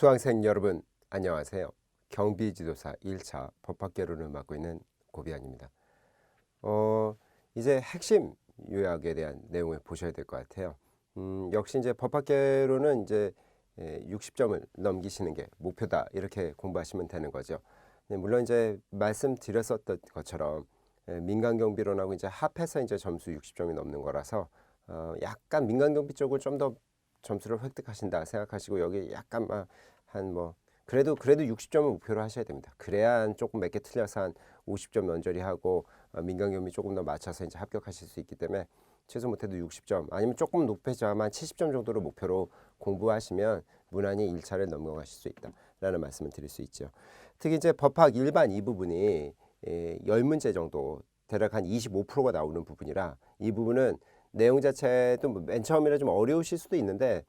수강생 여러분 안녕하세요. 경비지도사 1차 법학개론을 맡고 있는 고비안입니다. 이제 핵심 요약에 대한 내용을 보셔야 될 것 같아요. 역시 이제 법학개론은 이제 60점을 넘기시는 게 목표다 이렇게 공부하시면 되는 거죠. 물론 이제 말씀드렸었던 것처럼 민간경비론하고 이제 합해서 이제 점수 60점이 넘는 거라서 약간 민간경비 쪽을 좀 더 점수를 획득하신다 생각하시고 여기 약간 그래도 60점을 목표로 하셔야 됩니다. 그래야 조금 몇 개 틀려서 한 50점 면절이 하고 민간경비 조금 더 맞춰서 이제 합격하실 수 있기 때문에 최소 못해도 60점 아니면 조금 높여져야만 70점 정도를 목표로 공부하시면 무난히 1차를 넘어가실 수 있다라는 말씀을 드릴 수 있죠. 특히 이제 법학 일반 이 부분이 10문제 정도 대략 한 25%가 나오는 부분이라 이 부분은 내용 자체도 맨 처음이라 좀 어려우실 수도 있는데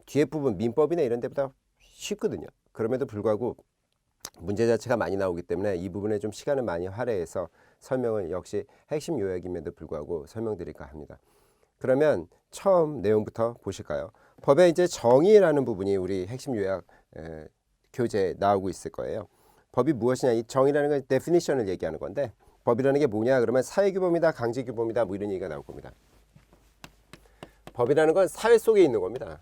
뒤에 부분 민법이나 이런 데보다 쉽거든요. 그럼에도 불구하고 문제 자체가 많이 나오기 때문에 이 부분에 좀 시간을 많이 할애해서 설명을 역시 핵심 요약임에도 불구하고 설명드릴까 합니다. 그러면 처음 내용부터 보실까요? 법의 이제 정의라는 부분이 우리 핵심 요약 교재에 나오고 있을 거예요. 법이 무엇이냐, 이 정의라는 건 definition을 얘기하는 건데 법이라는 게 뭐냐 그러면 사회규범이다 강제규범이다 뭐 이런 얘기가 나올 겁니다. 법이라는 건 사회 속에 있는 겁니다.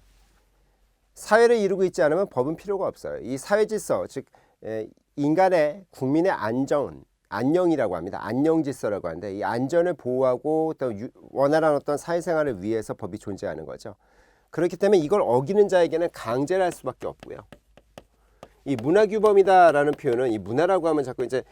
사회를 이루고 있지 않으면 법은 필요가 없어요. 이 사회질서 즉 인간의 국민의 안녕이라고 합니다. 안녕질서라고 하는데 이 안전을 보호하고 또 원활한 어떤 사회생활을 위해서 법이 존재하는 거죠. 그렇기 때문에 이걸 어기는 자에게는 강제를 할 수밖에 없고요. 이 문화규범이다라는 표현은 이 문화라고 하면 자꾸 이제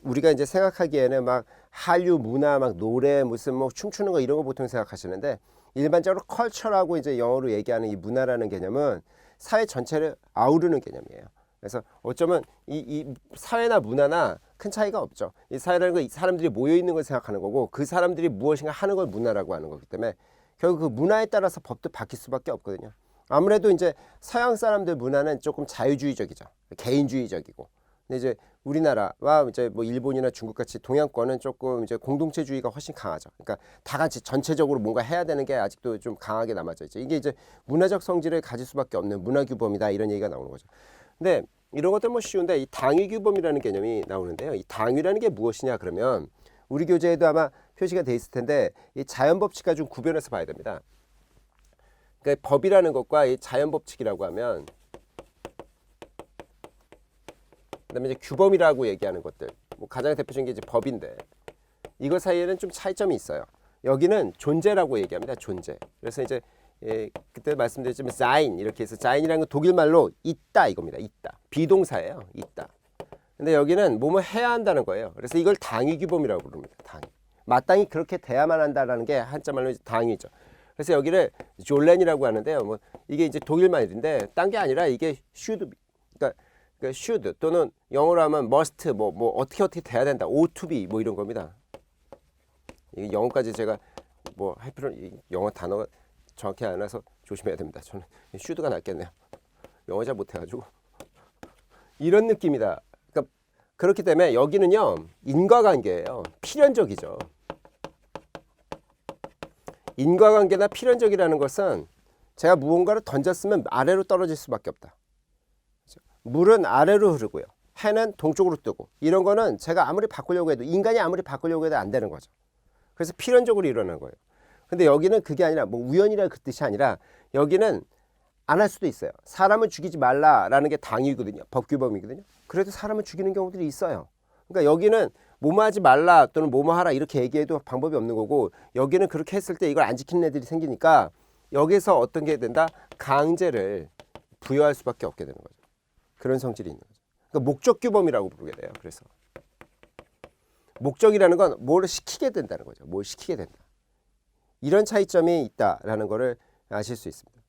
우리가 이제 생각하기에는 막 한류 문화 막 노래 무슨 춤추는 거 이런 거 보통 생각하시는데 일반적으로 컬처라고 이제 영어로 얘기하는 이 문화라는 개념은 사회 전체를 아우르는 개념이에요. 그래서 어쩌면 이 사회나 문화나 큰 차이가 없죠. 이 사회라는 건 사람들이 모여 있는 걸 생각하는 거고 그 사람들이 무엇인가 하는 걸 문화라고 하는 거기 때문에 결국 그 문화에 따라서 법도 바뀔 수밖에 없거든요. 아무래도 이제 서양 사람들 문화는 조금 자유주의적이죠. 개인주의적이고. 근데 이제 우리나라와 이제 일본이나 중국 같이 동양권은 조금 이제 공동체주의가 훨씬 강하죠. 그러니까 다 같이 전체적으로 뭔가 해야 되는 게 아직도 좀 강하게 남아져 있죠. 이게 이제 문화적 성질을 가질 수밖에 없는 문화규범이다 이런 얘기가 나오는 거죠. 근데 이런 것들 쉬운데 이 당위규범이라는 개념이 나오는데요. 이 당위라는 게 무엇이냐 그러면 우리 교재에도 아마 표시가 돼 있을 텐데 이 자연법칙과 좀 구별해서 봐야 됩니다. 그러니까 법이라는 것과 이 자연법칙이라고 하면 그다음에 이제 규범이라고 얘기하는 것들 가장 대표적인 게 이제 법인데 이거 사이에는 좀 차이점이 있어요. 여기는 존재라고 얘기합니다. 존재. 그래서 이제 그때 말씀드렸지만 sein 이렇게 해서 sein이라는 건 독일 말로 있다 이겁니다. 있다. 비동사예요. 있다. 근데 여기는 뭐뭐 해야 한다는 거예요. 그래서 이걸 당위규범이라고 부릅니다. 당위. 마땅히 그렇게 돼야만 한다라는 게 한자 말로 당위죠. 그래서 여기를 졸렌이라고 하는데요. 이게 이제 독일 말인데 딴 게 아니라 이게 should 그러니까 should 또는 영어로 하면 must 어떻게 돼야 된다. ought to be 이런 겁니다. 이게 영어까지 제가 할 필요는 영어 단어가 정확히 안 와서 조심해야 됩니다. 저는 should가 낫겠네요. 영어 잘 못해가지고 이런 느낌이다. 그러니까 그렇기 때문에 여기는요 인과관계예요. 필연적이죠. 인과관계나 필연적이라는 것은 제가 무언가를 던졌으면 아래로 떨어질 수밖에 없다. 물은 아래로 흐르고요. 해는 동쪽으로 뜨고 이런 거는 제가 아무리 바꾸려고 해도 인간이 아무리 바꾸려고 해도 안 되는 거죠. 그래서 필연적으로 일어나는 거예요. 근데 여기는 그게 아니라 우연이라 그 뜻이 아니라 여기는 안 할 수도 있어요. 사람을 죽이지 말라라는 게 당위거든요. 법규범이거든요. 그래도 사람을 죽이는 경우들이 있어요. 그러니까 여기는 뭐뭐 하지 말라 또는 뭐뭐 하라 이렇게 얘기해도 방법이 없는 거고 여기는 그렇게 했을 때 이걸 안 지키는 애들이 생기니까 여기서 어떤 게 된다? 강제를 부여할 수밖에 없게 되는 거죠. 그런 성질이 있는 거죠. 그러니까 목적규범이라고 부르게 돼요. 그래서 목적이라는 건 뭘 시키게 된다는 거죠. 뭘 시키게 된다. 이런 차이점이 있다라는 거를 아실 수 있습니다.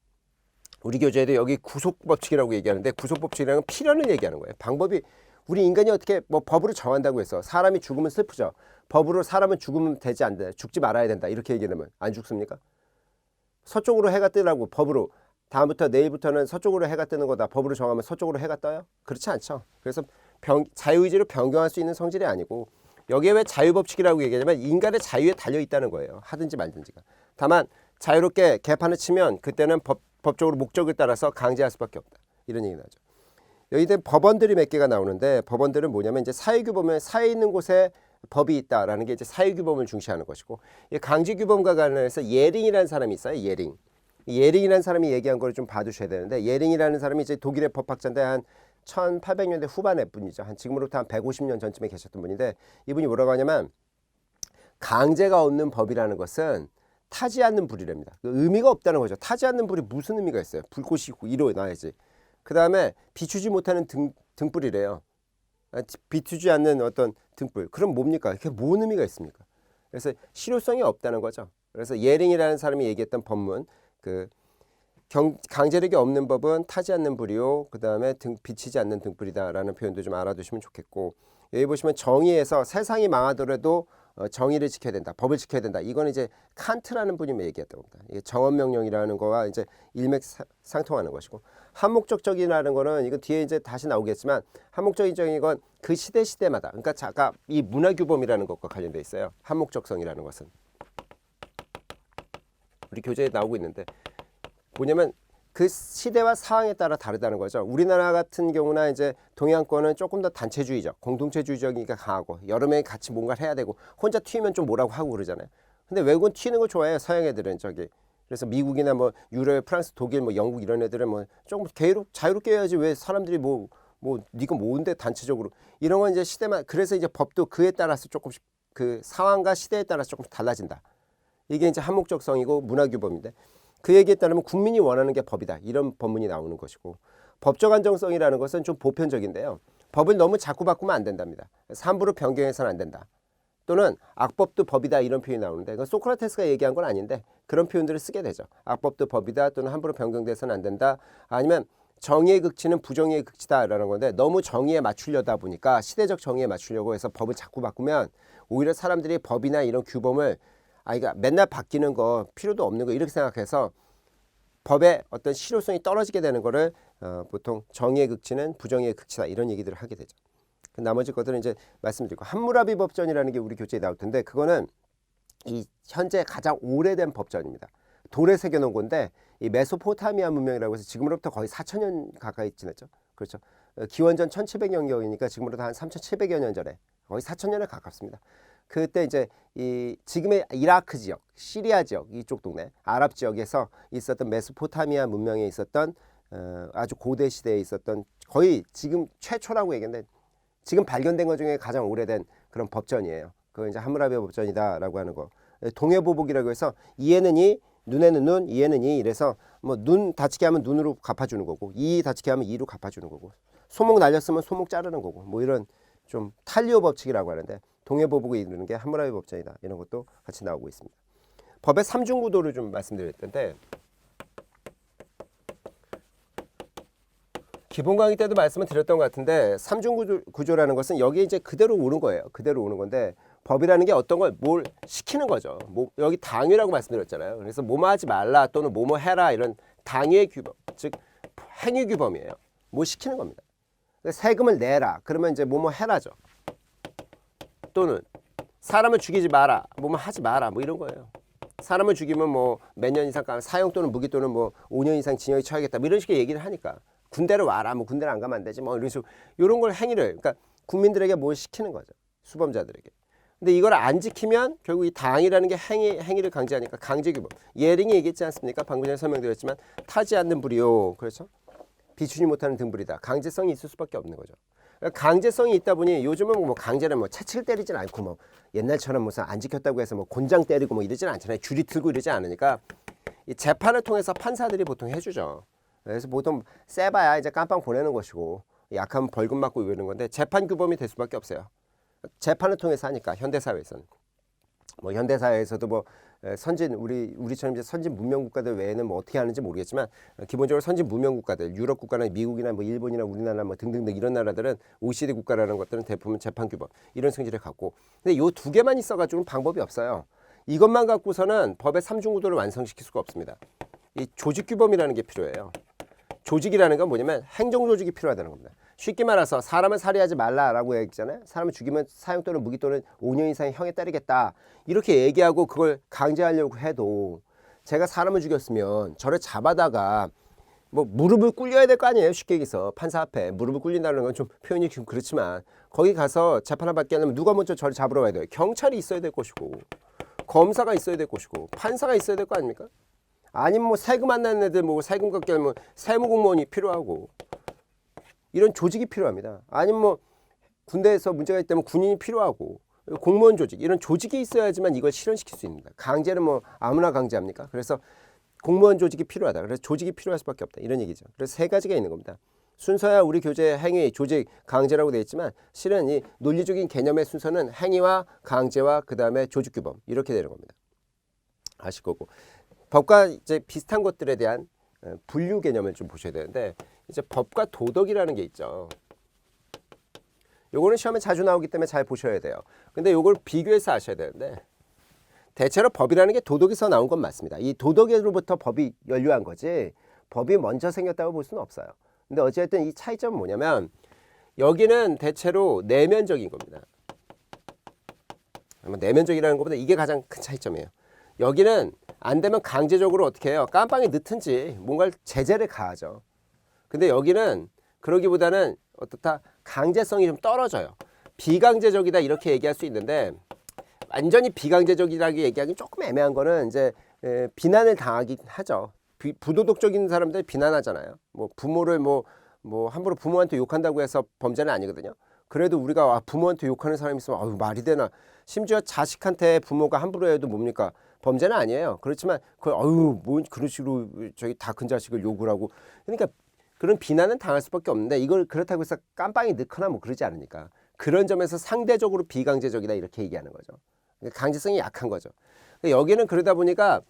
우리 교재에도 여기 구속법칙이라고 얘기하는데 구속법칙이라는 건 필연을 얘기하는 거예요. 방법이 우리 인간이 어떻게 법으로 정한다고 해서 사람이 죽으면 슬프죠. 법으로 사람은 죽으면 되지 않는다. 죽지 말아야 된다. 이렇게 얘기하면 안 죽습니까? 서쪽으로 해가 뜨라고 법으로 다음부터 내일부터는 서쪽으로 해가 뜨는 거다. 법으로 정하면 서쪽으로 해가 떠요? 그렇지 않죠. 그래서 자유의지로 변경할 수 있는 성질이 아니고 여기에 왜 자유법칙이라고 얘기하냐면 인간의 자유에 달려 있다는 거예요. 하든지 말든지가. 다만 자유롭게 개판을 치면 그때는 법적으로 목적을 따라서 강제할 수밖에 없다. 이런 얘기 나오죠. 여기에 법원들이 몇 개가 나오는데 법원들은 뭐냐면 이제 사회규범에 사회 있는 곳에 법이 있다라는 게 이제 사회규범을 중시하는 것이고 이 강제규범과 관련해서 예링이라는 사람이 있어요. 예링이라는 사람이 얘기한 걸 좀 봐두셔야 되는데 예링이라는 사람이 이제 독일의 법학자인데 한 1800년대 후반의 분이죠. 한 지금으로부터 한 150년 전쯤에 계셨던 분인데 이분이 뭐라고 하냐면 강제가 없는 법이라는 것은 타지 않는 불이랍니다. 의미가 없다는 거죠. 타지 않는 불이 무슨 의미가 있어요? 불꽃이 있고 일어나야지. 그 다음에 비추지 못하는 등불이래요. 비추지 않는 어떤 등불. 그럼 뭡니까? 그게 뭔 의미가 있습니까? 그래서 실효성이 없다는 거죠. 그래서 예링이라는 사람이 얘기했던 법문, 강제력이 없는 법은 타지 않는 불이요. 그 다음에 비치지 않는 등불이다라는 표현도 좀 알아두시면 좋겠고 여기 보시면 정의에서 세상이 망하더라도 정의를 지켜야 된다. 법을 지켜야 된다. 이건 이제 칸트라는 분이 얘기했던 겁니다. 이게 정언명령이라는 거와 이제 일맥상통하는 것이고 한목적적이라는 거는 이거 뒤에 이제 다시 나오겠지만 한목적인 건 그 시대마다 그러니까 아까 이 문화규범이라는 것과 관련돼 있어요. 한목적성이라는 것은 우리 교재에 나오고 있는데 뭐냐면 그 시대와 상황에 따라 다르다는 거죠. 우리나라 같은 경우나 이제 동양권은 조금 더 단체주의적, 공동체주의적이니까 강하고 여러 명이 같이 뭔가를 해야 되고 혼자 튀면 좀 뭐라고 하고 그러잖아요. 근데 외국은 튀는 거 좋아해요. 서양 애들은 저기. 그래서 미국이나 뭐 유럽, 프랑스, 독일, 뭐 영국 이런 애들은 뭐 조금 자유롭게 해야지 왜 사람들이 뭐 네가 뭔데 단체적으로 이런 건 이제 시대만 그래서 이제 법도 그에 따라서 조금씩 그 상황과 시대에 따라서 조금씩 달라진다. 이게 이제 한목적성이고 문화규범인데. 그 얘기에 따르면 국민이 원하는 게 법이다. 이런 법문이 나오는 것이고 법적 안정성이라는 것은 좀 보편적인데요. 법을 너무 자꾸 바꾸면 안 된답니다. 함부로 변경해서는 안 된다. 또는 악법도 법이다 이런 표현이 나오는데 그건 소크라테스가 얘기한 건 아닌데 그런 표현들을 쓰게 되죠. 악법도 법이다 또는 함부로 변경돼서는 안 된다. 아니면 정의의 극치는 부정의의 극치다라는 건데 너무 정의에 맞추려다 보니까 시대적 정의에 맞추려고 해서 법을 자꾸 바꾸면 오히려 사람들이 법이나 이런 규범을 그러니까 맨날 바뀌는 거 필요도 없는 거 이렇게 생각해서 법의 어떤 실효성이 떨어지게 되는 거를 보통 정의의 극치는 부정의의 극치다 이런 얘기들을 하게 되죠. 그 나머지 것들은 이제 말씀드리고 함무라비 법전이라는 게 우리 교재에 나올 텐데 그거는 이 현재 가장 오래된 법전입니다. 돌에 새겨놓은 건데 이 메소포타미아 문명이라고 해서 지금으로부터 거의 4,000년 가까이 지났죠. 그렇죠. 기원전 1700년경이니까 지금으로부터 한 3,700여 년 전에 거의 4,000년에 가깝습니다. 그때 이제 이 지금의 이라크 지역, 시리아 지역 이쪽 동네 아랍 지역에서 있었던 메소포타미아 문명에 있었던 아주 고대 시대에 있었던 거의 지금 최초라고 얘기했는데 지금 발견된 것 중에 가장 오래된 그런 법전이에요. 그거 이제 함무라비 법전이다라고 하는 거. 동해보복이라고 해서 이에는 이, 눈에는 눈, 이에는 이 이래서 뭐 눈 다치게 하면 눈으로 갚아주는 거고 이 다치게 하면 이로 갚아주는 거고 소목 날렸으면 소목 자르는 거고 뭐 이런 좀 탈리오 법칙이라고 하는데 동해보복을 이루는 게 함무라비 법전이다. 이런 것도 같이 나오고 있습니다. 법의 삼중구도를 좀 말씀드렸던데 기본 강의 때도 말씀을 드렸던 것 같은데 삼중구조라는 것은 여기에 이제 그대로 오는 거예요. 그대로 오는 건데 법이라는 게 어떤 걸 뭘 시키는 거죠. 뭐 여기 당위라고 말씀드렸잖아요. 그래서 뭐뭐 하지 말라 또는 뭐뭐 해라 이런 당위의 규범, 즉 행위 규범이에요. 뭐 시키는 겁니다. 세금을 내라. 그러면 이제 뭐뭐 해라죠. 또는 사람을 죽이지 마라. 뭐뭐 하지 마라. 뭐 이런 거예요. 사람을 죽이면 뭐 몇 년 이상 사형 또는 무기 또는 뭐 5년 이상 징역에 처하겠다. 뭐 이런 식의 얘기를 하니까 군대를 와라. 뭐 군대를 안 가면 안 되지. 뭐 이런 식으로 이런 걸 행위를 그러니까 국민들에게 뭘 시키는 거죠. 수범자들에게. 근데 이걸 안 지키면 결국 이 당이라는 게 행위를 강제하니까 강제규범. 예링이 얘기했지 않습니까? 방금 전에 설명드렸지만 타지 않는 불이요. 그렇죠? 비추지 못하는 등불이다. 강제성이 있을 수밖에 없는 거죠. 그러니까 강제성이 있다 보니 요즘은 뭐 강제를 뭐 채찍을 때리진 않고 뭐 옛날처럼 무슨 안 지켰다고 해서 뭐 곤장 때리고 뭐 이러진 않잖아요. 줄이 틀고 이러지 않으니까 이 재판을 통해서 판사들이 보통 해주죠. 그래서 보통 세봐야 이제 깜빵 보내는 것이고 약하면 벌금 맞고 이러는 건데 재판 규범이 될 수밖에 없어요. 재판을 통해서 하니까 현대사회에서는 뭐 현대사회에서도 뭐 선진 우리처럼 이제 선진 문명 국가들 외에는 뭐 어떻게 하는지 모르겠지만 기본적으로 선진 문명 국가들 유럽 국가나 미국이나 뭐 일본이나 우리나라 뭐 등등등 이런 나라들은 OECD 국가라는 것들은 대부분 재판 규범 이런 성질을 갖고 근데 요 두 개만 있어가지고는 방법이 없어요. 이것만 갖고서는 법의 삼중구도를 완성시킬 수가 없습니다. 이 조직 규범이라는 게 필요해요. 조직이라는 건 뭐냐면 행정 조직이 필요하다는 겁니다. 쉽게 말해서 사람을 살해하지 말라라고 얘기했잖아요. 사람을 죽이면 사형 또는 무기 또는 5년 이상의 형에 따르겠다. 이렇게 얘기하고 그걸 강제하려고 해도 제가 사람을 죽였으면 저를 잡아다가 뭐 무릎을 꿇려야 될 거 아니에요. 쉽게 얘기해서 판사 앞에 무릎을 꿇린다는 건 좀 표현이 좀 그렇지만 거기 가서 재판을 받게 하려면 누가 먼저 저를 잡으러 가야 돼요? 경찰이 있어야 될 것이고 검사가 있어야 될 것이고 판사가 있어야 될 거 아닙니까? 아니면 뭐 세금 안 내는 애들 뭐 세금 걷게 하면 세무공무원이 필요하고 이런 조직이 필요합니다. 아니면 뭐 군대에서 문제가 있다면 군인이 필요하고 공무원 조직 이런 조직이 있어야지만 이걸 실현시킬 수 있습니다. 강제는 뭐 아무나 강제합니까? 그래서 공무원 조직이 필요하다. 그래서 조직이 필요할 수밖에 없다. 이런 얘기죠. 그래서 세 가지가 있는 겁니다. 순서야 우리 교재 행위, 조직, 강제라고 되어 있지만 실은 이 논리적인 개념의 순서는 행위와 강제와 그 다음에 조직 규범 이렇게 되는 겁니다. 아실 거고 법과 이제 비슷한 것들에 대한 분류 개념을 좀 보셔야 되는데 이제 법과 도덕이라는 게 있죠. 요거는 시험에 자주 나오기 때문에 잘 보셔야 돼요. 근데 요걸 비교해서 아셔야 되는데 대체로 법이라는 게 도덕에서 나온 건 맞습니다. 이 도덕으로부터 법이 연류한 거지 법이 먼저 생겼다고 볼 수는 없어요. 근데 어쨌든 이 차이점은 뭐냐면 여기는 대체로 내면적인 겁니다. 내면적이라는 것보다 이게 가장 큰 차이점이에요. 여기는 안 되면 강제적으로 어떻게 해요? 깜빵이 넣든지 뭔가를 제재를 가하죠. 근데 여기는 그러기보다는 어떻다 강제성이 좀 떨어져요. 비강제적이다 이렇게 얘기할 수 있는데 완전히 비강제적이라고 얘기하기 조금 애매한 거는 이제 비난을 당하긴 하죠. 부도덕적인 사람들 비난하잖아요. 뭐 부모를 뭐 함부로 부모한테 욕한다고 해서 범죄는 아니거든요. 그래도 우리가 부모한테 욕하는 사람이 있으면 아유 말이 되나. 심지어 자식한테 부모가 함부로 해도 뭡니까? 범죄는 아니에요. 그렇지만 그 아유 뭐 그런 식으로 저기 다 큰 자식을 욕을 하고 그러니까 그런 비난은 당할 수밖에 없는데 이걸 그렇다고 해서 깜빵이 넣거나 뭐 그러지 않으니까 그런 점에서 상대적으로 비강제적이다 이렇게 얘기하는 거죠. 강제성이 약한 거죠. 여기는 그러다 보니까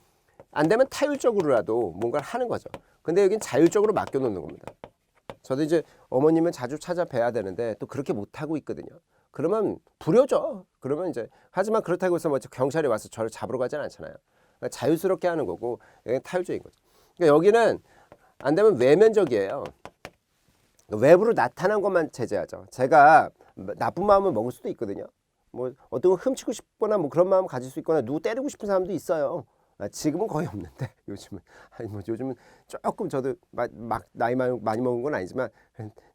안 되면 타율적으로라도 뭔가를 하는 거죠. 근데 여긴 자율적으로 맡겨놓는 겁니다. 저도 이제 어머님은 자주 찾아뵈야 되는데 또 그렇게 못하고 있거든요. 그러면 부려져. 그러면 이제 하지만 그렇다고 해서 뭐 경찰이 와서 저를 잡으러 가진 않잖아요. 그러니까 자유스럽게 하는 거고 여기는 타율적인 거죠. 그러니까 여기는 안 되면 외면적이에요. 외부로 나타난 것만 제재하죠. 제가 나쁜 마음을 먹을 수도 있거든요. 뭐 어떤 걸 훔치고 싶거나 뭐 그런 마음 가질 수 있거나 누구 때리고 싶은 사람도 있어요. 지금은 거의 없는데 요즘은 아니 뭐 요즘은 조금 저도 막 나이 많이 먹은 건 아니지만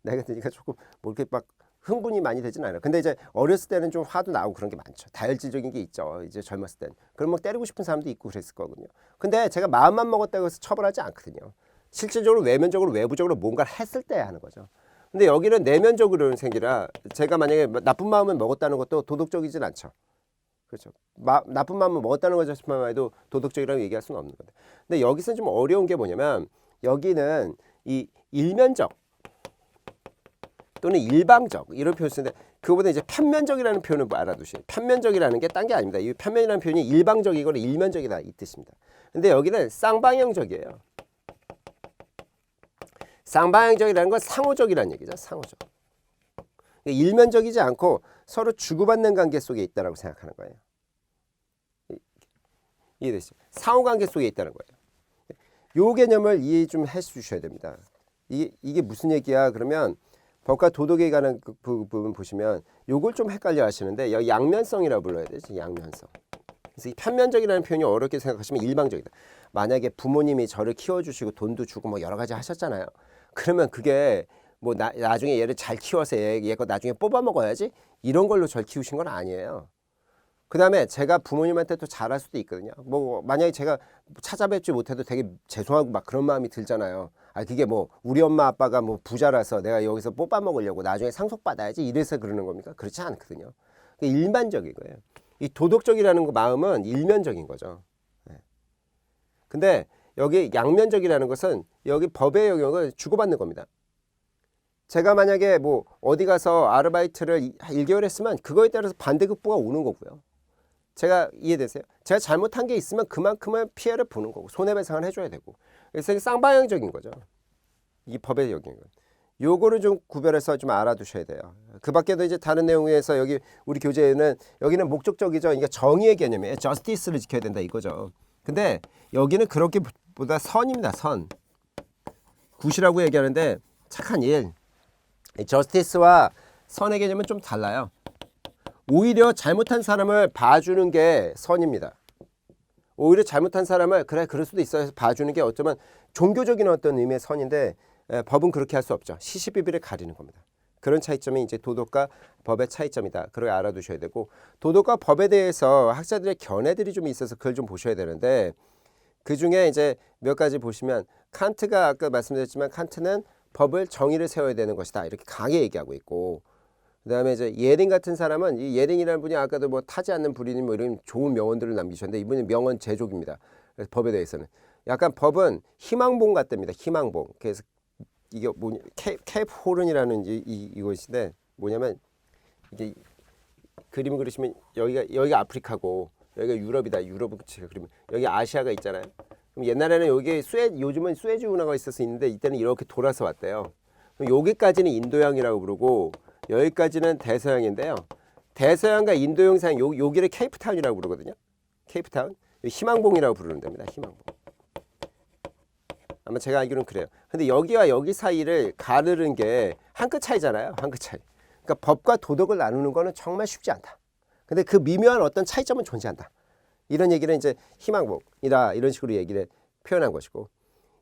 나이가 드니까 조금 뭐 이렇게 막 흥분이 많이 되진 않아요. 근데 이제 어렸을 때는 좀 화도 나고 그런 게 많죠. 다혈질적인 게 있죠. 이제 젊었을 때는 그럼 막 때리고 싶은 사람도 있고 그랬을 거거든요. 근데 제가 마음만 먹었다고 해서 처벌하지 않거든요. 실질적으로 외면적으로 외부적으로 뭔가를 했을 때 하는 거죠. 근데 여기는 내면적으로는 생기라 제가 만약에 나쁜 마음을 먹었다는 것도 도덕적이진 않죠. 그렇죠. 나쁜 마음을 먹었다는 것만 해도 도덕적이라고 얘기할 수는 없는 건데. 근데 여기서 좀 어려운 게 뭐냐면 여기는 이 일면적 또는 일방적 이런 표현을 쓰는데 그거보다 이제 편면적이라는 표현을 알아두시죠. 편면적이라는 게 딴 게 아닙니다. 이 편면이라는 표현이 일방적이거나 일면적이다 이 뜻입니다. 근데 여기는 쌍방향적이에요. 쌍방향적이라는 건 상호적이라는 얘기죠. 상호적. 일면적이지 않고 서로 주고받는 관계 속에 있다라고 생각하는 거예요. 이해되시죠? 상호관계 속에 있다는 거예요. 요 개념을 이해 좀 해주셔야 됩니다. 이게 무슨 얘기야? 그러면 법과 도덕에 관한 그 부분 보시면 요걸 좀 헷갈려 하시는데 여기 양면성이라고 불러야 되지. 양면성. 그래서 이 편면적이라는 표현이 어렵게 생각하시면 일방적이다. 만약에 부모님이 저를 키워주시고 돈도 주고 뭐 여러 가지 하셨잖아요. 그러면 그게 뭐 나중에 얘를 잘 키워서 얘가 나중에 뽑아 먹어야지 이런 걸로 절 키우신 건 아니에요. 그 다음에 제가 부모님한테 또 잘할 수도 있거든요. 뭐 만약에 제가 찾아뵙지 못해도 되게 죄송하고 막 그런 마음이 들잖아요. 그게 뭐 우리 엄마 아빠가 뭐 부자라서 내가 여기서 뽑아 먹으려고 나중에 상속받아야지 이래서 그러는 겁니까? 그렇지 않거든요. 일반적인 거예요. 이 도덕적이라는 그 마음은 일면적인 거죠. 근데 여기 양면적이라는 것은 여기 법의 영역을 주고받는 겁니다. 제가 만약에 뭐 어디 가서 아르바이트를 1개월 했으면 그거에 따라서 반대급부가 오는 거고요. 제가 이해되세요? 제가 잘못한 게 있으면 그만큼의 피해를 보는 거고 손해배상을 해줘야 되고 그래서 이게 쌍방향적인 거죠. 이 법의 영역은. 요거를 좀 구별해서 좀 알아두셔야 돼요. 그 밖에도 이제 다른 내용에서 여기 우리 교재에는 여기는 목적적이죠. 그러니까 정의의 개념이에요. 저스티스를 지켜야 된다 이거죠. 근데 여기는 그렇게 보다 선입니다. 선. 굿이라고 얘기하는데 착한 일. 저스티스와 선의 개념은 좀 달라요. 오히려 잘못한 사람을 봐주는 게 선입니다. 오히려 잘못한 사람을 그래 그럴 수도 있어요. 봐주는 게 어쩌면 종교적인 어떤 의미의 선인데 법은 그렇게 할 수 없죠. 시시비비를 가리는 겁니다. 그런 차이점이 이제 도덕과 법의 차이점이다. 그걸 알아두셔야 되고 도덕과 법에 대해서 학자들의 견해들이 좀 있어서 그걸 좀 보셔야 되는데 그 중에 이제 몇 가지 보시면 칸트가 아까 말씀드렸지만 칸트는 법을 정의를 세워야 되는 것이다. 이렇게 강하게 얘기하고 있고 그다음에 이제 예링 같은 사람은 이 예링이라는 분이 아까도 뭐 타지 않는 불이니 뭐 이런 좋은 명언들을 남기셨는데 이분이 명언 제조기입니다. 그래서 법에 대해서는 약간 법은 희망봉 같답니다. 희망봉. 그래서 이게 뭐냐 케이프 호른이라는 이것인데 뭐냐면 이게 그림을 그리시면 여기가 아프리카고 여기가 유럽이다. 유럽을 그리면 여기 아시아가 있잖아요. 그럼 옛날에는 여기 요즘은 수에즈 운하가 있어서 있는데 이때는 이렇게 돌아서 왔대요. 그럼 여기까지는 인도양이라고 부르고 여기까지는 대서양인데요. 대서양과 인도양 사이 여기를 케이프타운이라고 부르거든요. 케이프타운 희망봉이라고 부르는 데입니다. 희망봉. 아마 제가 알기로는 그래요. 근데 여기와 여기 사이를 가르는 게 한 끗 차이잖아요. 한 끗 차이. 그러니까 법과 도덕을 나누는 거는 정말 쉽지 않다. 근데 그 미묘한 어떤 차이점은 존재한다. 이런 얘기를 이제 희망봉이다 이런 식으로 얘기를 표현한 것이고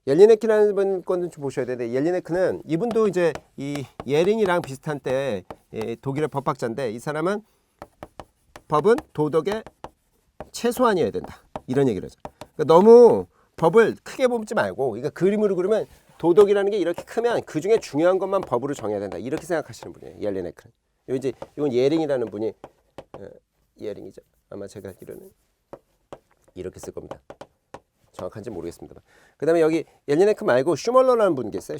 옐리네크라는 분 건좀 보셔야 되는데 옐리네크는 이분도 이제 이 예링이랑 비슷한 때 독일의 법학자인데 이 사람은 법은 도덕의 최소한이어야 된다. 이런 얘기를 하죠. 그러니까 너무 법을 크게 보지 말고 그러니까 그림으로 그리면 도덕이라는 게 이렇게 크면 그 중에 중요한 것만 법으로 정해야 된다. 이렇게 생각하시는 분이에요. 옐리네크는. 이건 예링이라는 분이 예링이죠. 아마 제가 알기로는 이렇게 쓸 겁니다. 정확한지 모르겠습니다. 그 다음에 여기 옐리네크 말고 슈멀러라는 분이 계세요.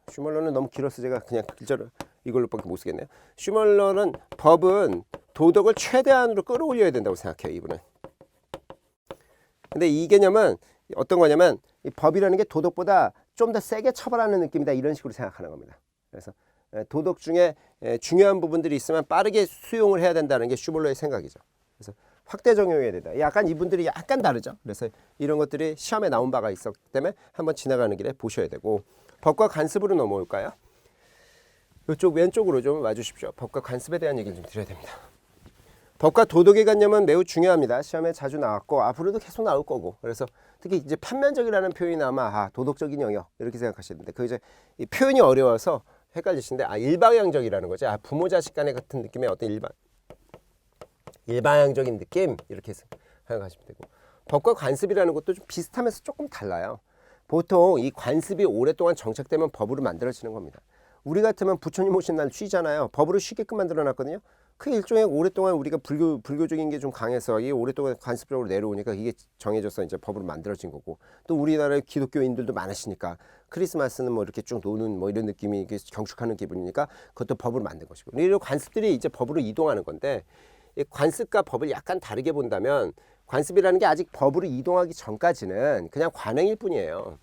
슈멀러는 너무 길어서 제가 그냥 글자로 이걸로밖에 못 쓰겠네요. 슈멀러는 법은 도덕을 최대한으로 끌어올려야 된다고 생각해요. 이분은. 근데 이 개념은 어떤 거냐면 이 법이라는 게 도덕보다 좀 더 세게 처벌하는 느낌이다. 이런 식으로 생각하는 겁니다. 그래서 도덕 중에 중요한 부분들이 있으면 빠르게 수용을 해야 된다는 게 슈멀러의 생각이죠. 그래서 확대 적용해야 된다. 약간 이분들이 약간 다르죠. 그래서 이런 것들이 시험에 나온 바가 있었기 때문에 한번 지나가는 길에 보셔야 되고 법과 관습으로 넘어올까요? 이쪽 왼쪽으로 좀 와주십시오. 법과 관습에 대한 얘기를 좀 드려야 됩니다. 법과 도덕의 관념은 매우 중요합니다. 시험에 자주 나왔고 앞으로도 계속 나올 거고 그래서 특히 이제 판면적이라는 표현이 아마 도덕적인 영역 이렇게 생각하시는데 그 이제 이 표현이 어려워서 헷갈리시는데 일방향적이라는 거죠. 부모 자식 간의 같은 느낌의 어떤 일방향적인 느낌 이렇게 생각하시면 되고 법과 관습이라는 것도 좀 비슷하면서 조금 달라요. 보통 이 관습이 오랫동안 정착되면 법으로 만들어지는 겁니다. 우리 같으면 부처님 오신 날 쉬잖아요. 법으로 쉬게끔 만들어놨거든요. 그 일종의 오랫동안 우리가 불교적인 게 좀 강해서 이게 오랫동안 관습적으로 내려오니까 이게 정해져서 이제 법으로 만들어진 거고 또 우리나라에 기독교인들도 많으시니까 크리스마스는 뭐 이렇게 쭉 노는 뭐 이런 느낌이 경축하는 기분이니까 그것도 법으로 만든 것이고 이런 관습들이 이제 법으로 이동하는 건데 이 관습과 법을 약간 다르게 본다면 관습이라는 게 아직 법으로 이동하기 전까지는 그냥 관행일 뿐이에요.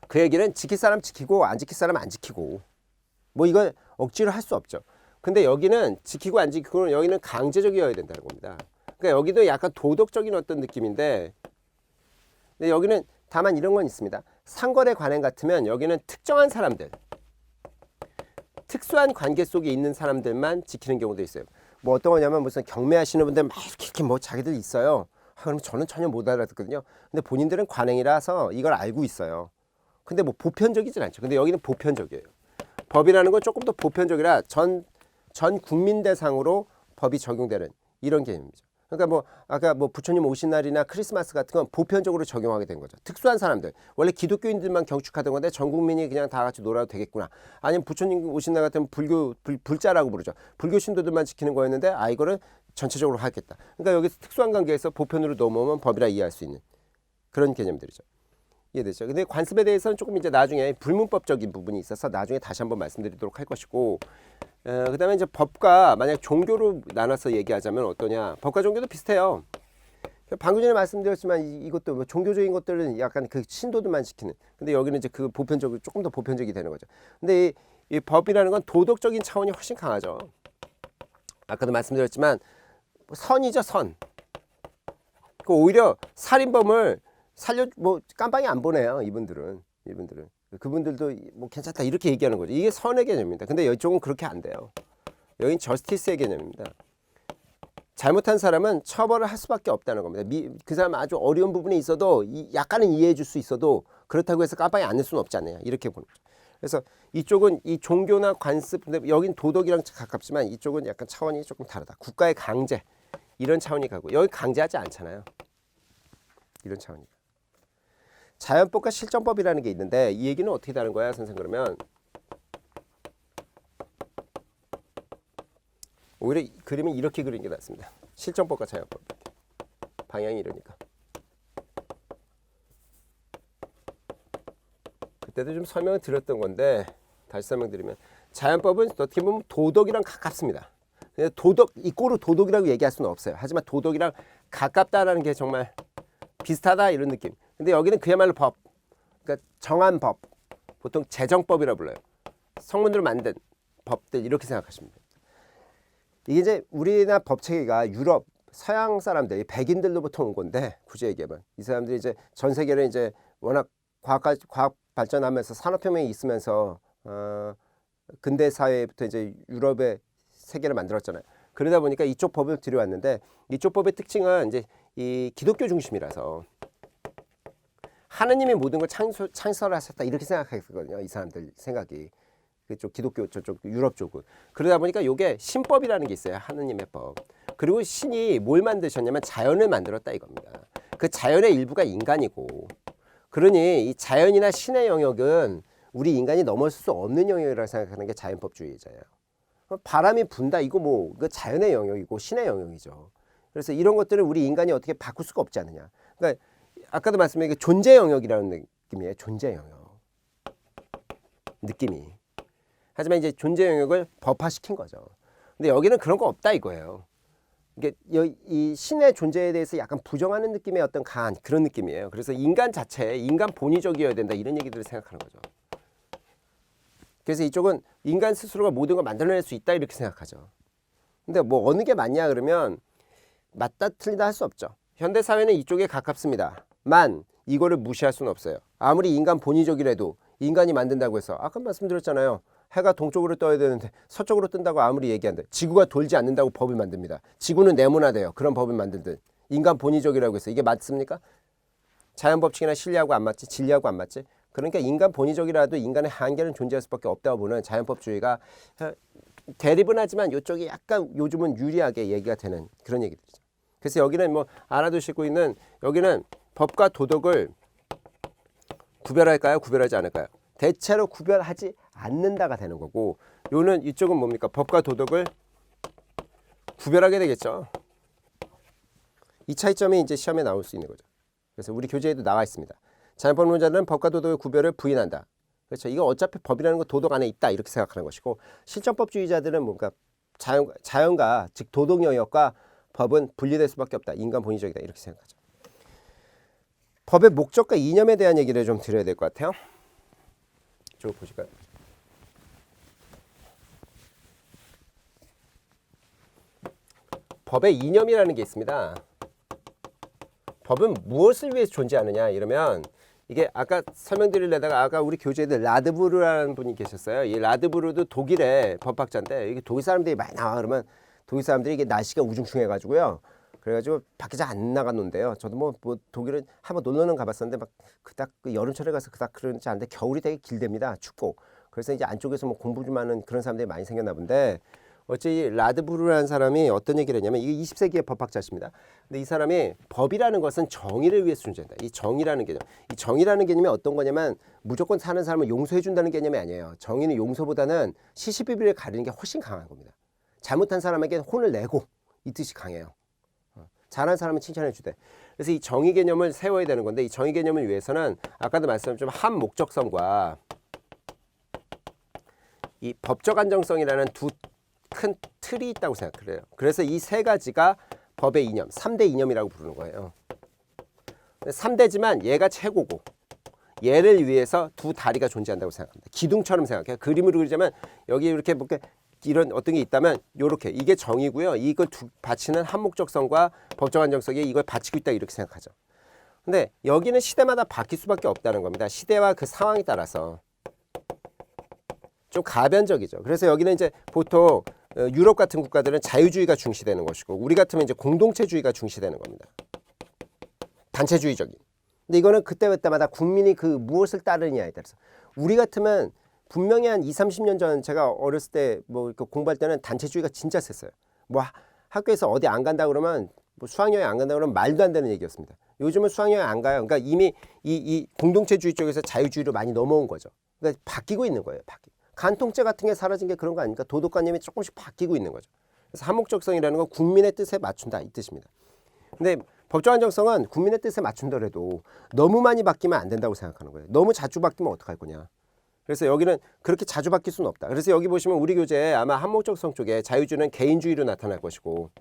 그 얘기는 지킬 사람 지키고 안 지킬 사람 안 지키고 뭐 이건 억지로 할 수 없죠. 근데 여기는 지키고 안 지키고는 여기는 강제적이어야 된다는 겁니다. 그러니까 여기도 약간 도덕적인 어떤 느낌인데 근데 여기는 다만 이런 건 있습니다. 상거래 관행 같으면 여기는 특정한 사람들 특수한 관계 속에 있는 사람들만 지키는 경우도 있어요. 뭐 어떤 거냐면 무슨 경매하시는 분들 막 이렇게 뭐 자기들 있어요. 그럼 저는 전혀 못 알아듣거든요. 근데 본인들은 관행이라서 이걸 알고 있어요. 근데 뭐 보편적이진 않죠. 근데 여기는 보편적이에요. 법이라는 건 조금 더 보편적이라 전 국민 대상으로 법이 적용되는 이런 개념이죠. 그러니까 뭐 아까 뭐 부처님 오신 날이나 크리스마스 같은 건 보편적으로 적용하게 된 거죠. 특수한 사람들 원래 기독교인들만 경축하던 건데 전 국민이 그냥 다 같이 놀아도 되겠구나. 아니면 부처님 오신 날 같으면 불자라고 부르죠. 불교 신도들만 지키는 거였는데 이거를 전체적으로 하겠다. 그러니까 여기서 특수한 관계에서 보편으로 넘어오면 법이라 이해할 수 있는 그런 개념들이죠. 이해되죠? 근데 관습에 대해서는 조금 이제 나중에 불문법적인 부분이 있어서 나중에 다시 한번 말씀드리도록 할 것이고 그 다음에 이제 법과 만약 종교로 나눠서 얘기하자면 어떠냐. 법과 종교도 비슷해요. 방금 전에 말씀드렸지만 이것도 뭐 종교적인 것들은 약간 그 신도들만 지키는 근데 여기는 이제 그 보편적으로 조금 더 보편적이 되는 거죠. 근데 이 법이라는 건 도덕적인 차원이 훨씬 강하죠. 아까도 말씀드렸지만 선이죠. 선. 오히려 살인범을 뭐 깜빵이 안 보내요. 이분들은 그분들도 뭐 괜찮다 이렇게 얘기하는 거죠. 이게 선의 개념입니다. 근데 이쪽은 그렇게 안 돼요. 여긴 저스티스의 개념입니다. 잘못한 사람은 처벌을 할 수밖에 없다는 겁니다. 그 사람 아주 어려운 부분이 있어도 약간은 이해해 줄 수 있어도 그렇다고 해서 깜빡이 안 낼 수는 없잖아요. 이렇게 보는 거죠. 그래서 이쪽은 이 종교나 관습, 여긴 도덕이랑 가깝지만 이쪽은 약간 차원이 조금 다르다. 국가의 강제 이런 차원이 가고 여기 강제하지 않잖아요. 이런 차원이. 자연법과 실정법이라는 게 있는데 이 얘기는 어떻게 다른 거야, 선생님? 그러면 오히려 그림은 이렇게 그리는 게 낫습니다. 실정법과 자연법. 방향이 이러니까. 그때도 좀 설명을 드렸던 건데 다시 설명드리면 자연법은 어떻게 보면 도덕이랑 가깝습니다. 도덕, 이꼬르 도덕이라고 얘기할 수는 없어요. 하지만 도덕이랑 가깝다라는 게 정말 비슷하다 이런 느낌. 근데 여기는 그야말로 법, 그러니까 정한 법, 보통 제정법이라 불러요. 성문으로 만든 법들 이렇게 생각하시면 돼요. 이게 이제 우리나라 법체계가 유럽, 서양 사람들, 백인들로부터 온 건데 굳이 얘기하면 이 사람들이 이제 전 세계를 이제 워낙 과학 발전하면서 산업혁명이 있으면서 근대 사회부터 이제 유럽의 세계를 만들었잖아요. 그러다 보니까 이쪽 법을 들여왔는데 이쪽 법의 특징은 이제 이 기독교 중심이라서 하느님이 모든 걸 창설하셨다 이렇게 생각했거든요. 이 사람들 생각이. 그쪽 기독교 저쪽 유럽 쪽은. 그러다 보니까 이게 신법이라는 게 있어요. 하느님의 법. 그리고 신이 뭘 만드셨냐면 자연을 만들었다 이겁니다. 그 자연의 일부가 인간이고 그러니 이 자연이나 신의 영역은 우리 인간이 넘어설 수 없는 영역이라고 생각하는 게 자연법주의자예요. 바람이 분다 이거 뭐 그 자연의 영역이고 신의 영역이죠. 그래서 이런 것들을 우리 인간이 어떻게 바꿀 수가 없지 않느냐. 그러니까 아까도 말씀드린 게 존재 영역이라는 느낌이에요. 존재 영역 느낌이. 하지만 이제 존재 영역을 법화시킨 거죠. 근데 여기는 그런 거 없다 이거예요. 이게 이 신의 존재에 대해서 약간 부정하는 느낌의 어떤 강한 그런 느낌이에요. 그래서 인간 자체, 인간 본위적이어야 된다 이런 얘기들을 생각하는 거죠. 그래서 이쪽은 인간 스스로가 모든 걸 만들어낼 수 있다 이렇게 생각하죠. 근데 뭐 어느 게 맞냐 그러면 맞다 틀리다 할 수 없죠. 현대 사회는 이쪽에 가깝습니다만 이거를 무시할 수는 없어요. 아무리 인간 본위적이라도 인간이 만든다고 해서 아까 말씀드렸잖아요. 해가 동쪽으로 떠야 되는데 서쪽으로 뜬다고 아무리 얘기한다. 지구가 돌지 않는다고 법을 만듭니다. 지구는 네모나대요. 그런 법을 만들든 인간 본위적이라고 해서 이게 맞습니까? 자연 법칙이나 신리하고 안 맞지? 진리하고 안 맞지? 그러니까 인간 본위적이라도 인간의 한계는 존재할 수밖에 없다고 보는 자연법주의가 대립은 하지만 이쪽이 약간 요즘은 유리하게 얘기가 되는 그런 얘기들이죠. 그래서 여기는 뭐 알아두시고 있는 여기는 법과 도덕을 구별할까요? 구별하지 않을까요? 대체로 구별하지 않는다가 되는 거고 요는 이쪽은 뭡니까? 법과 도덕을 구별하게 되겠죠. 이 차이점이 이제 시험에 나올 수 있는 거죠. 그래서 우리 교재에도 나와 있습니다. 자연법론자들은 법과 도덕의 구별을 부인한다. 그렇죠. 이거 어차피 법이라는 거 도덕 안에 있다 이렇게 생각하는 것이고 실정법주의자들은 뭔가 자연과 즉 도덕 영역과 법은 분리될 수밖에 없다. 인간 본위적이다 이렇게 생각하죠. 법의 목적과 이념에 대한 얘기를 좀 드려야 될 것 같아요. 쭉 보실까요? 법의 이념이라는 게 있습니다. 법은 무엇을 위해서 존재하느냐 이러면 이게 아까 설명드리려다가 아까 우리 교재에 라드부르라는 분이 계셨어요. 이 라드부르도 독일의 법학자인데 이게 독일 사람들이 많이 나와 그러면 독일 사람들이 이게 날씨가 우중충해가지고요. 그래가지고 밖에 잘 안 나가는데요. 저도 뭐 독일은 한번 놀러는 가봤었는데 막 그닥 그 여름철에 가서 그닥 그러지 않는데 겨울이 되게 길답니다. 춥고. 그래서 이제 안쪽에서 뭐 공부 좀 하는 그런 사람들이 많이 생겼나 본데 어째 이 라드부르라는 사람이 어떤 얘기를 했냐면 이게 20세기의 법학자십니다. 근데 이 사람이 법이라는 것은 정의를 위해서 존재한다. 이 정의라는 개념. 이 정의라는 개념이 어떤 거냐면 무조건 사는 사람을 용서해 준다는 개념이 아니에요. 정의는 용서보다는 시시비비를 가리는 게 훨씬 강한 겁니다. 잘못한 사람에게 혼을 내고 이 뜻이 강해요. 잘한 사람은 칭찬해 주되. 그래서 이 정의 개념을 세워야 되는 건데 이 정의 개념을 위해서는 아까도 말씀드린 좀 한 목적성과 이 법적 안정성이라는 두 큰 틀이 있다고 생각을 해요. 그래서 이 세 가지가 법의 이념, 3대 이념이라고 부르는 거예요. 3대지만 얘가 최고고 얘를 위해서 두 다리가 존재한다고 생각합니다. 기둥처럼 생각해요. 그림으로 그리자면 여기 이렇게 뭔가 이런 어떤 게 있다면 요렇게 이게 정의고요. 이걸 바치는 한목적성과 법적 안정성이 이걸 바치고 있다 이렇게 생각하죠. 근데 여기는 시대마다 바뀔 수밖에 없다는 겁니다. 시대와 그 상황에 따라서 좀 가변적이죠. 그래서 여기는 이제 보통 유럽 같은 국가들은 자유주의가 중시되는 것이고 우리 같으면 이제 공동체주의가 중시되는 겁니다. 단체주의적인. 근데 이거는 그때마다 국민이 그 무엇을 따르느냐에 따라서 우리 같으면 분명히 한 20, 30년 전 제가 어렸을 때 뭐 공부할 때는 단체주의가 진짜 셌어요. 뭐 학교에서 어디 안 간다 그러면 뭐 수학여행 안 간다 그러면 말도 안 되는 얘기였습니다. 요즘은 수학여행 안 가요. 그러니까 이미 이 공동체주의 쪽에서 자유주의로 많이 넘어온 거죠. 그러니까 바뀌고 있는 거예요. 간통죄 같은 게 사라진 게 그런 거 아닙니까? 도덕관념이 조금씩 바뀌고 있는 거죠. 그래서 한목적성이라는 건 국민의 뜻에 맞춘다 이 뜻입니다. 근데 법적 안정성은 국민의 뜻에 맞춘더라도 너무 많이 바뀌면 안 된다고 생각하는 거예요. 너무 자주 바뀌면 어떡할 거냐. 그래서 여기는 그렇게 자주 바뀔 수는 없다. 그래서 여기 보시면 우리 교재에 아마 한목적성 쪽에 자유주의는 개인주의로 나타날 것이고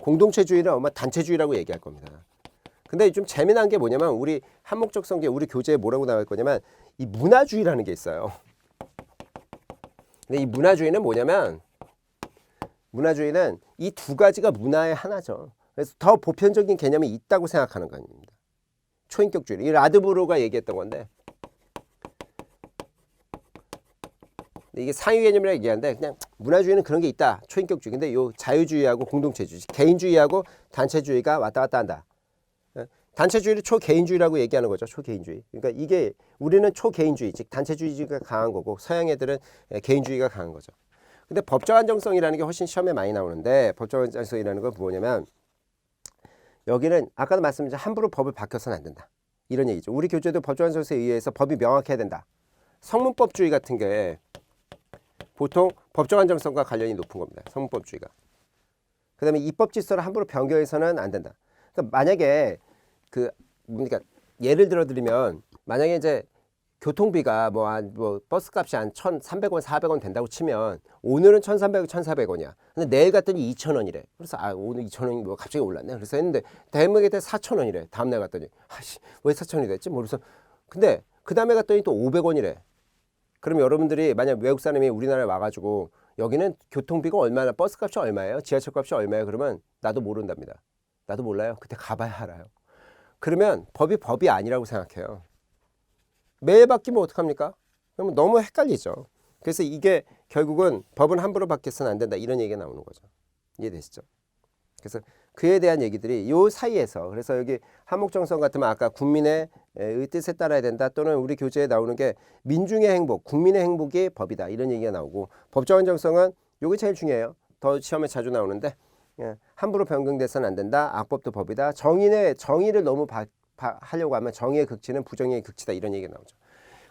공동체주의는 아마 단체주의라고 얘기할 겁니다. 근데 좀 재미난 게 뭐냐면 우리 한목적성계 우리 교재에 뭐라고 나올 거냐면 이 문화주의라는 게 있어요. 근데 이 문화주의는 뭐냐면 문화주의는 이 두 가지가 문화의 하나죠. 그래서 더 보편적인 개념이 있다고 생각하는 겁니다. 초인격주의. 이 라드브로가 얘기했던 건데 이게 상위 개념이라고 얘기하는데 그냥 문화주의는 그런 게 있다. 초인격주의. 근데 요 자유주의하고 공동체주의, 개인주의하고 단체주의가 왔다 갔다 한다. 단체주의를 초개인주의라고 얘기하는 거죠. 초개인주의. 그러니까 이게 우리는 초개인주의, 즉 단체주의가 강한 거고 서양 애들은 개인주의가 강한 거죠. 근데 법적 안정성이라는 게 훨씬 시험에 많이 나오는데 법적 안정성이라는 건 뭐냐면 여기는 아까도 말씀드린 함부로 법을 바뀌어서는 안 된다. 이런 얘기죠. 우리 교재도 법적 안정성에 의해서 법이 명확해야 된다. 성문법주의 같은 게 보통 법적 안정성과 관련이 높은 겁니다. 성문법주의가. 그 다음에 입법 질서를 함부로 변경해서는 안 된다. 그러니까 만약에 그러니까 예를 들어 드리면 만약에 이제 교통비가 뭐 버스 값이 한 1,300원, 400원 된다고 치면 오늘은 1,300원, 1,400원이야. 근데 내일 갔더니 2,000원이래. 그래서 오늘 2,000원이 뭐 갑자기 올랐네. 그래서 했는데 대목에 대 4,000원이래. 다음 날 갔더니 왜 4,000원이 됐지? 그래서 근데 그 다음에 갔더니 또 500원이래. 그럼 여러분들이 만약 외국 사람이 우리나라에 와가지고 여기는 교통비가 얼마나 버스 값이 얼마예요? 지하철 값이 얼마예요? 그러면 나도 모른답니다. 나도 몰라요. 그때 가봐야 알아요. 그러면 법이 아니라고 생각해요. 매일 바뀌면 어떡합니까? 그러면 너무 헷갈리죠. 그래서 이게 결국은 법은 함부로 바뀌어서는 안 된다. 이런 얘기가 나오는 거죠. 이해되시죠? 그래서 그에 대한 얘기들이 요 사이에서 그래서 여기 한목정성 같으면 아까 국민의 뜻에 따라야 된다 또는 우리 교재에 나오는 게 민중의 행복, 국민의 행복이 법이다. 이런 얘기가 나오고 법적 안정성은 요게 제일 중요해요. 더 시험에 자주 나오는데 함부로 변경돼서는 안 된다. 악법도 법이다. 정의를 너무 하려고 하면 정의의 극치는 부정의의 극치다. 이런 얘기가 나오죠.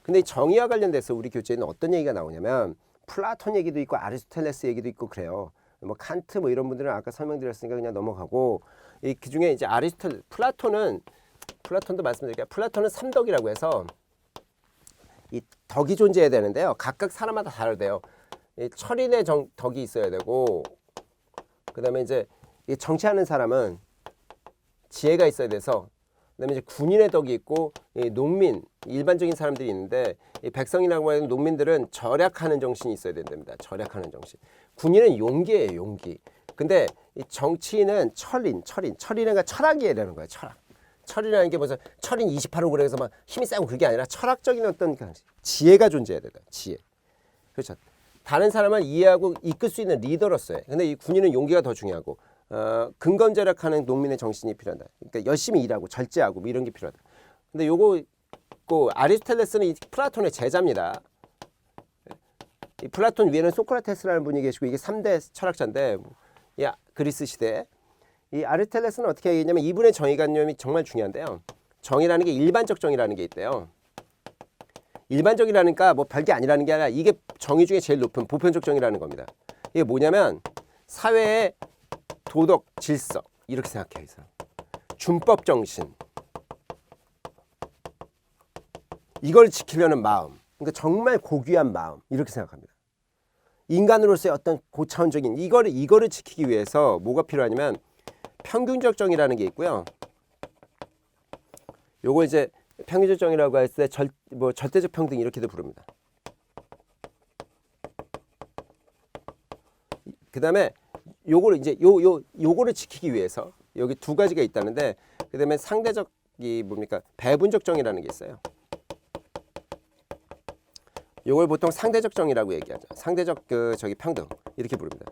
근데 이 정의와 관련돼서 우리 교재에는 어떤 얘기가 나오냐면 플라톤 얘기도 있고 아리스토텔레스 얘기도 있고 그래요. 뭐 칸트 뭐 이런 분들은 아까 설명드렸으니까 그냥 넘어가고 그 중에 이제 플라톤도 말씀드릴게요. 플라톤은 삼덕이라고 해서 이 덕이 존재해야 되는데요. 각각 사람마다 다르대요. 이 철인의 덕이 있어야 되고 그다음에 이제 이 정치하는 사람은 지혜가 있어야 돼서 그다음에 이제 군인의 덕이 있고 이 농민 일반적인 사람들이 있는데 이 백성이라고 하는 농민들은 절약하는 정신이 있어야 된답니다. 절약하는 정신. 군인은 용기예요, 용기. 근데 이 정치인은 철인은 철학이라는 거예요. 철이라는 게 무슨 철인 28호 그래서 막 힘이 세고 그게 아니라 철학적인 어떤 지혜가 존재해야 된다. 지혜. 그렇죠. 다른 사람을 이해하고 이끌 수 있는 리더로서의. 근데 이 군인은 용기가 더 중요하고 근검절약하는 농민의 정신이 필요하다. 그러니까 열심히 일하고 절제하고 뭐 이런 게 필요하다. 근데 요거 아리스토텔레스는 이 플라톤의 제자입니다. 이 플라톤 위에는 소크라테스라는 분이 계시고 이게 3대 철학자인데 그리스 시대. 이 아리스토텔레스는 어떻게 얘기했냐면 이분의 정의관념이 정말 중요한데요. 정의라는 게 일반적 정의라는 게 있대요. 일반적이라니까 뭐 별게 아니라는 게 아니라 이게 정의 중에 제일 높은 보편적 정의라는 겁니다. 이게 뭐냐면 사회의 도덕 질서 이렇게 생각해요. 준법 정신 이걸 지키려는 마음 그러니까 정말 고귀한 마음 이렇게 생각합니다. 인간으로서의 어떤 고차원적인 이거를 지키기 위해서 뭐가 필요하냐면 평균적 정의라는 게 있고요. 요거 이제 평균적 정의라고 할 때 절대적 평등 이렇게도 부릅니다. 그다음에 요거를 이제 요거를 지키기 위해서 여기 두 가지가 있다는데 그다음에 상대적 배분적 정의라는 게 있어요. 요걸 보통 상대적 정의라고 얘기하죠. 상대적 평등. 이렇게 부릅니다.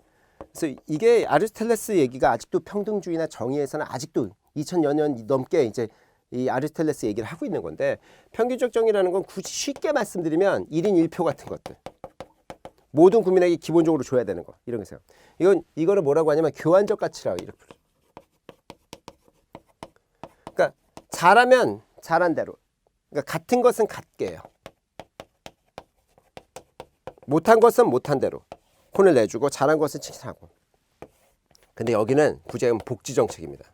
그래서 이게 아리스토텔레스 얘기가 아직도 평등주의나 정의에서는 아직도 2000여 년 넘게 이제 이 아리스토텔레스 얘기를 하고 있는 건데, 평균적 정의라는 건 굳이 쉽게 말씀드리면 1인 1표 같은 것들, 모든 국민에게 기본적으로 줘야 되는 거, 이런 거세요. 이거를 뭐라고 하냐면 교환적 가치라고 이렇게 부르죠. 그러니까 잘하면 잘한 대로, 그러니까 같은 것은 같게 해요. 못한 것은 못한 대로 혼을 내주고, 잘한 것은 칭찬하고. 근데 여기는 부재는 복지 정책입니다.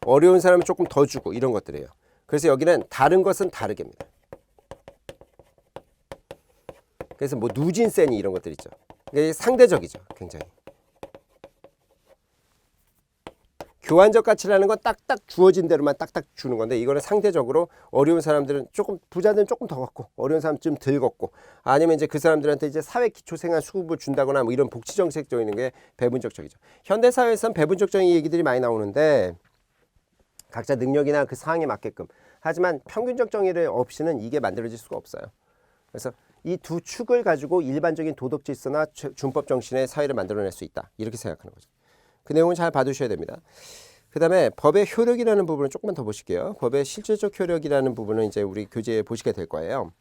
어려운 사람은 조금 더 주고, 이런 것들이에요. 그래서 여기는 다른 것은 다르게입니다. 그래서 뭐 누진세니 이런 것들 있죠. 이게 상대적이죠, 굉장히. 교환적 가치라는 건 딱딱 주어진 대로만 딱딱 주는 건데, 이거는 상대적으로 어려운 사람들은 조금, 부자들은 조금 더 갖고 어려운 사람은 좀 덜 갖고, 아니면 이제 그 사람들한테 이제 사회 기초생활 수급을 준다거나 뭐 이런 복지 정책적인 게 배분적적이죠. 현대 사회에서는 배분적적인 얘기들이 많이 나오는데, 각자 능력이나 그 상황에 맞게끔. 하지만 평균적 정의를 없이는 이게 만들어질 수가 없어요. 그래서 이 두 축을 가지고 일반적인 도덕 질서나 준법 정신의 사회를 만들어낼 수 있다, 이렇게 생각하는 거죠. 그 내용은 잘 봐두셔야 됩니다. 그 다음에 법의 효력이라는 부분을 조금만 더 보실게요. 법의 실질적 효력이라는 부분은 이제 우리 교재에 보시게 될 거예요.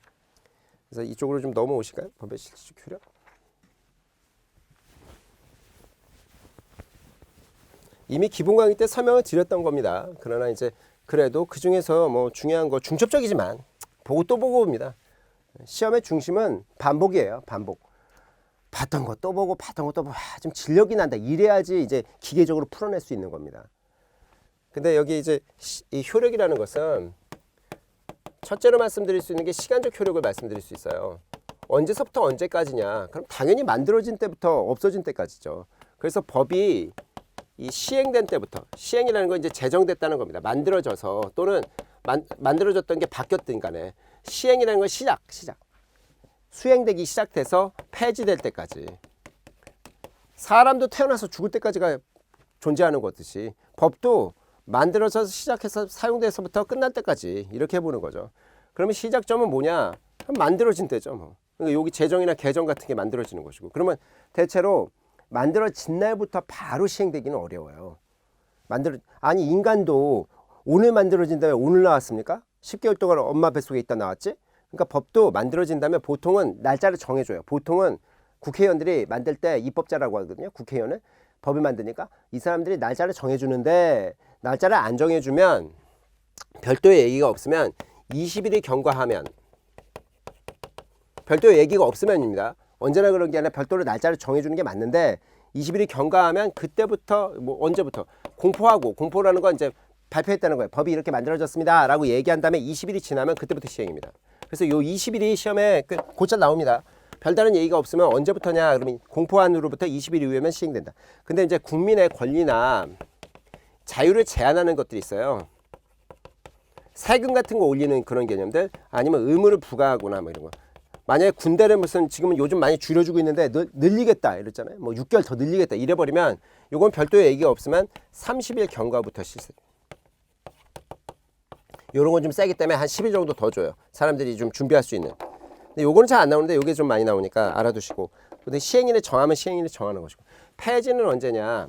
그래서 이쪽으로 좀 넘어오실까요? 법의 실질적 효력. 이미 기본 강의 때 설명을 드렸던 겁니다. 그러나 이제 그래도 그 중에서 뭐 중요한 거, 중첩적이지만 보고 또 보고 봅니다. 시험의 중심은 반복이에요. 반복. 봤던 거 또 보고 봤던 거 또 보고, 좀 진력이 난다, 이래야지 이제 기계적으로 풀어낼 수 있는 겁니다. 근데 여기 이제 이 효력이라는 것은 첫째로 말씀드릴 수 있는 게 시간적 효력을 말씀드릴 수 있어요. 언제서부터 언제까지냐? 그럼 당연히 만들어진 때부터 없어진 때까지죠. 그래서 법이 이 시행된 때부터, 시행이라는 건 이제 제정됐다는 겁니다. 만들어져서 또는 만들어졌던 게 바뀌었든 간에, 시행이라는 건 시작. 수행되기 시작돼서 폐지될 때까지. 사람도 태어나서 죽을 때까지가 존재하는 거듯이 법도 만들어져서 시작해서 사용돼서부터 끝날 때까지, 이렇게 보는 거죠. 그러면 시작점은 뭐냐? 만들어진 때죠. 뭐. 그러니까 여기 제정이나 개정 같은 게 만들어지는 것이고, 그러면 대체로 만들어진 날부터 바로 시행되기는 어려워요. 아니 인간도 오늘 만들어진 다음에 오늘 나왔습니까? 10개월 동안 엄마 뱃속에 있다 나왔지? 그러니까 법도 만들어진다면 보통은 날짜를 정해줘요. 보통은 국회의원들이 만들 때 입법자라고 하거든요. 국회의원은 법을 만드니까 이 사람들이 날짜를 정해주는데, 날짜를 안 정해주면, 별도의 얘기가 없으면 20일이 경과하면, 별도의 얘기가 없으면입니다. 언제나 그런 게 아니라 별도로 날짜를 정해주는 게 맞는데, 20일이 경과하면 그때부터 뭐 언제부터 공포하고, 공포라는 건 이제 발표했다는 거예요. 법이 이렇게 만들어졌습니다 라고 얘기한 다음에 20일이 지나면 그때부터 시행입니다. 그래서 요 20일이 시험에 곧잘 나옵니다. 별다른 얘기가 없으면 언제부터냐? 그러면 공포한으로부터 20일 이후에만 시행된다. 근데 이제 국민의 권리나 자유를 제한하는 것들이 있어요. 세금 같은 거 올리는 그런 개념들, 아니면 의무를 부과하거나 뭐 이런 거. 만약에 군대를 무슨, 지금은 요즘 많이 줄여주고 있는데 늘리겠다 이랬잖아요. 뭐 6개월 더 늘리겠다 이래버리면, 요건 별도의 얘기가 없으면 30일 경과부터 실시. 요런 건 좀 세기 때문에 한 10일 정도 더 줘요. 사람들이 좀 준비할 수 있는. 근데 요거는 잘 안 나오는데 요게 좀 많이 나오니까 알아두시고. 근데 시행일을 정하면 시행일을 정하는 것이고. 폐지는 언제냐?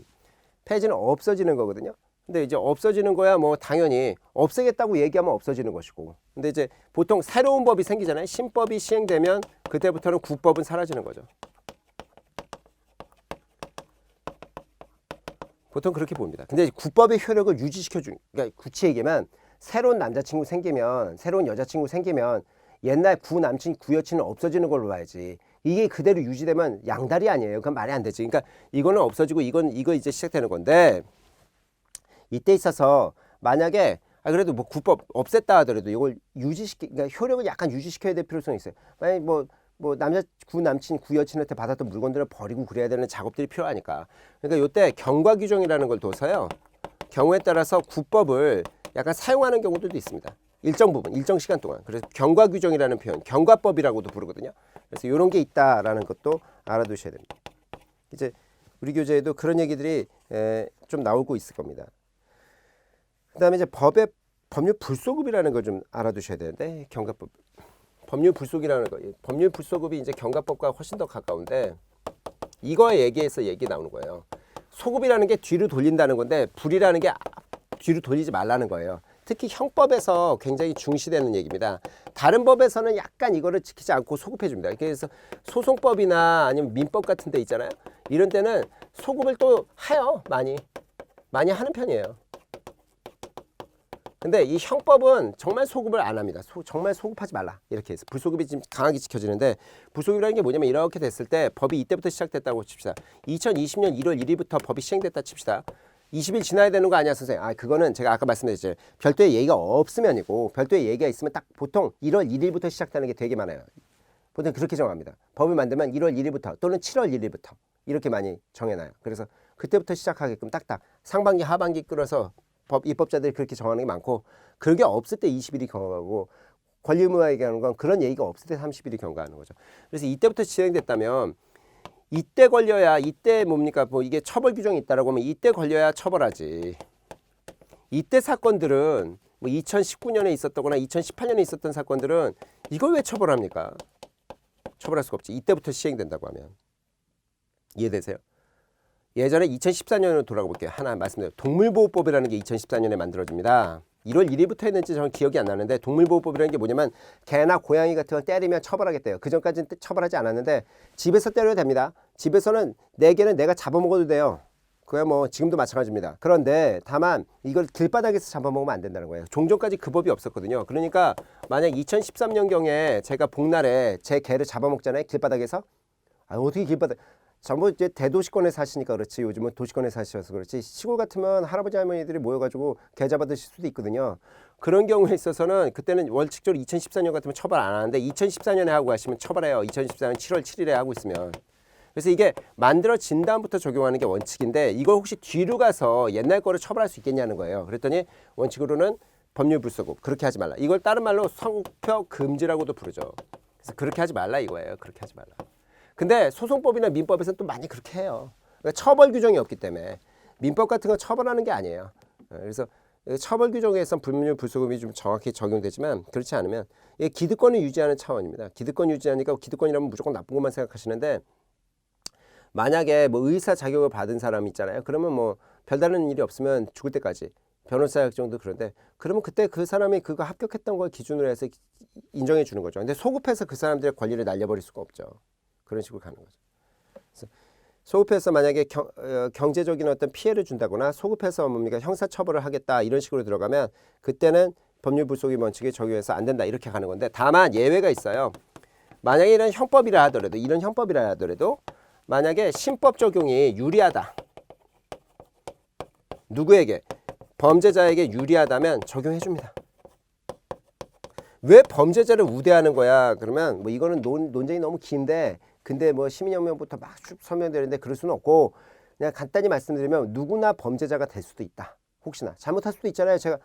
폐지는 없어지는 거거든요. 근데 이제 없어지는 거야 뭐 당연히 없애겠다고 얘기하면 없어지는 것이고. 근데 이제 보통 새로운 법이 생기잖아요. 신법이 시행되면 그때부터는 국법은 사라지는 거죠. 보통 그렇게 봅니다. 근데 국법의 효력을 유지시켜주는, 그러니까 구체 얘기하면 새로운 남자친구 생기면, 새로운 여자친구 생기면 옛날 구 남친 구 여친은 없어지는 걸로 봐야지. 이게 그대로 유지되면 양다리 아니에요. 그건 말이 안 되지. 그러니까 이거는 없어지고 이거 이제 시작되는 건데, 이때 있어서 만약에 그래도 뭐 국법 없앴다 하더라도 이걸 그러니까 효력을 약간 유지시켜야 될 필요성이 있어요. 만약 뭐 남자 구 남친 구 여친한테 받았던 물건들을 버리고 그래야 되는 작업들이 필요하니까. 그러니까 이때 경과 규정이라는 걸 둬서요. 경우에 따라서 국법을 약간 사용하는 경우들도 있습니다. 일정 부분, 일정 시간 동안. 그래서 경과 규정이라는 표현, 경과법이라고도 부르거든요. 그래서 이런 게 있다라는 것도 알아두셔야 됩니다. 이제 우리 교재에도 그런 얘기들이 좀 나오고 있을 겁니다. 그다음에 이제 법률 불소급이라는 걸 좀 알아두셔야 되는데, 경과법, 법률 불소급이라는 거, 법률 불소급이 이제 경과법과 훨씬 더 가까운데, 이거 얘기해서 얘기 나오는 거예요. 소급이라는 게 뒤로 돌린다는 건데 불이라는 게 뒤로 돌리지 말라는 거예요. 특히 형법에서 굉장히 중시되는 얘기입니다. 다른 법에서는 약간 이거를 지키지 않고 소급해 줍니다. 그래서 소송법이나 아니면 민법 같은 데 있잖아요. 이런 때는 소급을 또 해요. 많이 하는 편이에요. 근데 이 형법은 정말 소급을 안 합니다. 정말 소급하지 말라 이렇게 해서 불소급이 지금 강하게 지켜지는데, 불소급이라는 게 뭐냐면 이렇게 됐을 때 법이 이때부터 시작됐다고 칩시다. 2020년 1월 1일부터 법이 시행됐다 칩시다. 20일 지나야 되는 거 아니야 선생님? 그거는 제가 아까 말씀드렸죠. 별도의 얘기가 없으면이고, 별도의 얘기가 있으면 딱 보통 1월 1일부터 시작되는 게 되게 많아요. 보통 그렇게 정합니다. 법을 만들면 1월 1일부터 또는 7월 1일부터 이렇게 많이 정해놔요. 그래서 그때부터 시작하게끔 딱딱 상반기 하반기 끌어서 입법자들이 그렇게 정하는 게 많고, 그게 없을 때 20일이 경과하고, 권리 의무화 얘기하는 건 그런 얘기가 없을 때 30일이 경과하는 거죠. 그래서 이때부터 진행됐다면 이때 걸려야, 이때 뭡니까, 뭐 이게 처벌 규정이 있다라고 하면 이때 걸려야 처벌하지. 이때 사건들은 뭐 2019년에 있었거나 2018년에 있었던 사건들은 이걸 왜 처벌합니까? 처벌할 수가 없지. 이때부터 시행된다고 하면. 이해되세요? 예전에 2014년으로 돌아가 볼게요. 하나 말씀드려요. 동물보호법이라는 게 2014년에 만들어집니다. 1월 1일부터 했는지 저는 기억이 안 나는데, 동물보호법이라는 게 뭐냐면 개나 고양이 같은 걸 때리면 처벌하겠대요. 그 전까지는 처벌하지 않았는데 집에서 때려도 됩니다. 집에서는 내 개는 내가 잡아먹어도 돼요. 그야 뭐 지금도 마찬가지입니다. 그런데 다만 이걸 길바닥에서 잡아먹으면 안 된다는 거예요. 종전까지 그 법이 없었거든요. 그러니까 만약 2013년경에 제가 복날에 제 개를 잡아먹잖아요. 길바닥에서. 어떻게 길바닥... 전부 이제 대도시권에 사시니까 그렇지, 요즘은 도시권에 사셔서 그렇지, 시골 같으면 할아버지 할머니들이 모여가지고 개 잡아 드실 수도 있거든요. 그런 경우에 있어서는 그때는 원칙적으로 2014년 같으면 처벌 안 하는데 2014년에 하고 가시면 처벌해요. 2014년 7월 7일에 하고 있으면. 그래서 이게 만들어진 다음부터 적용하는 게 원칙인데, 이걸 혹시 뒤로 가서 옛날 거를 처벌할 수 있겠냐는 거예요. 그랬더니 원칙으로는 법률 불소급, 그렇게 하지 말라. 이걸 다른 말로 성표 금지라고도 부르죠. 그래서 그렇게 하지 말라 이거예요. 그렇게 하지 말라. 근데 소송법이나 민법에서는 또 많이 그렇게 해요. 그러니까 처벌 규정이 없기 때문에 민법 같은 거 처벌하는 게 아니에요. 그래서 처벌 규정에선 불문율 불소급이 좀 정확히 적용되지만, 그렇지 않으면 이게 기득권을 유지하는 차원입니다. 기득권 유지하니까, 기득권이라면 무조건 나쁜 것만 생각하시는데, 만약에 뭐 의사 자격을 받은 사람 있잖아요. 그러면 뭐 별다른 일이 없으면 죽을 때까지 변호사 자격증도, 그런데 그러면 그때 그 사람이 그거 합격했던 걸 기준으로 해서 인정해 주는 거죠. 근데 소급해서 그 사람들의 권리를 날려버릴 수가 없죠. 그런 식으로 가는 거죠. 그래서 소급해서 만약에 경제적인 어떤 피해를 준다거나, 소급해서 뭡니까 형사처벌을 하겠다 이런 식으로 들어가면 그때는 법률 불소급 원칙에 적용해서 안 된다 이렇게 가는 건데, 다만 예외가 있어요. 만약에 이런 형법이라 하더라도 만약에 신법 적용이 유리하다, 누구에게? 범죄자에게 유리하다면 적용해 줍니다. 왜 범죄자를 우대하는 거야? 그러면 뭐 이거는 논쟁이 너무 긴데, 근데 뭐 시민혁명부터 막 쭉 설명되는데 그럴 수는 없고, 그냥 간단히 말씀드리면 누구나 범죄자가 될 수도 있다. 혹시나 잘못할 수도 있잖아요. 제가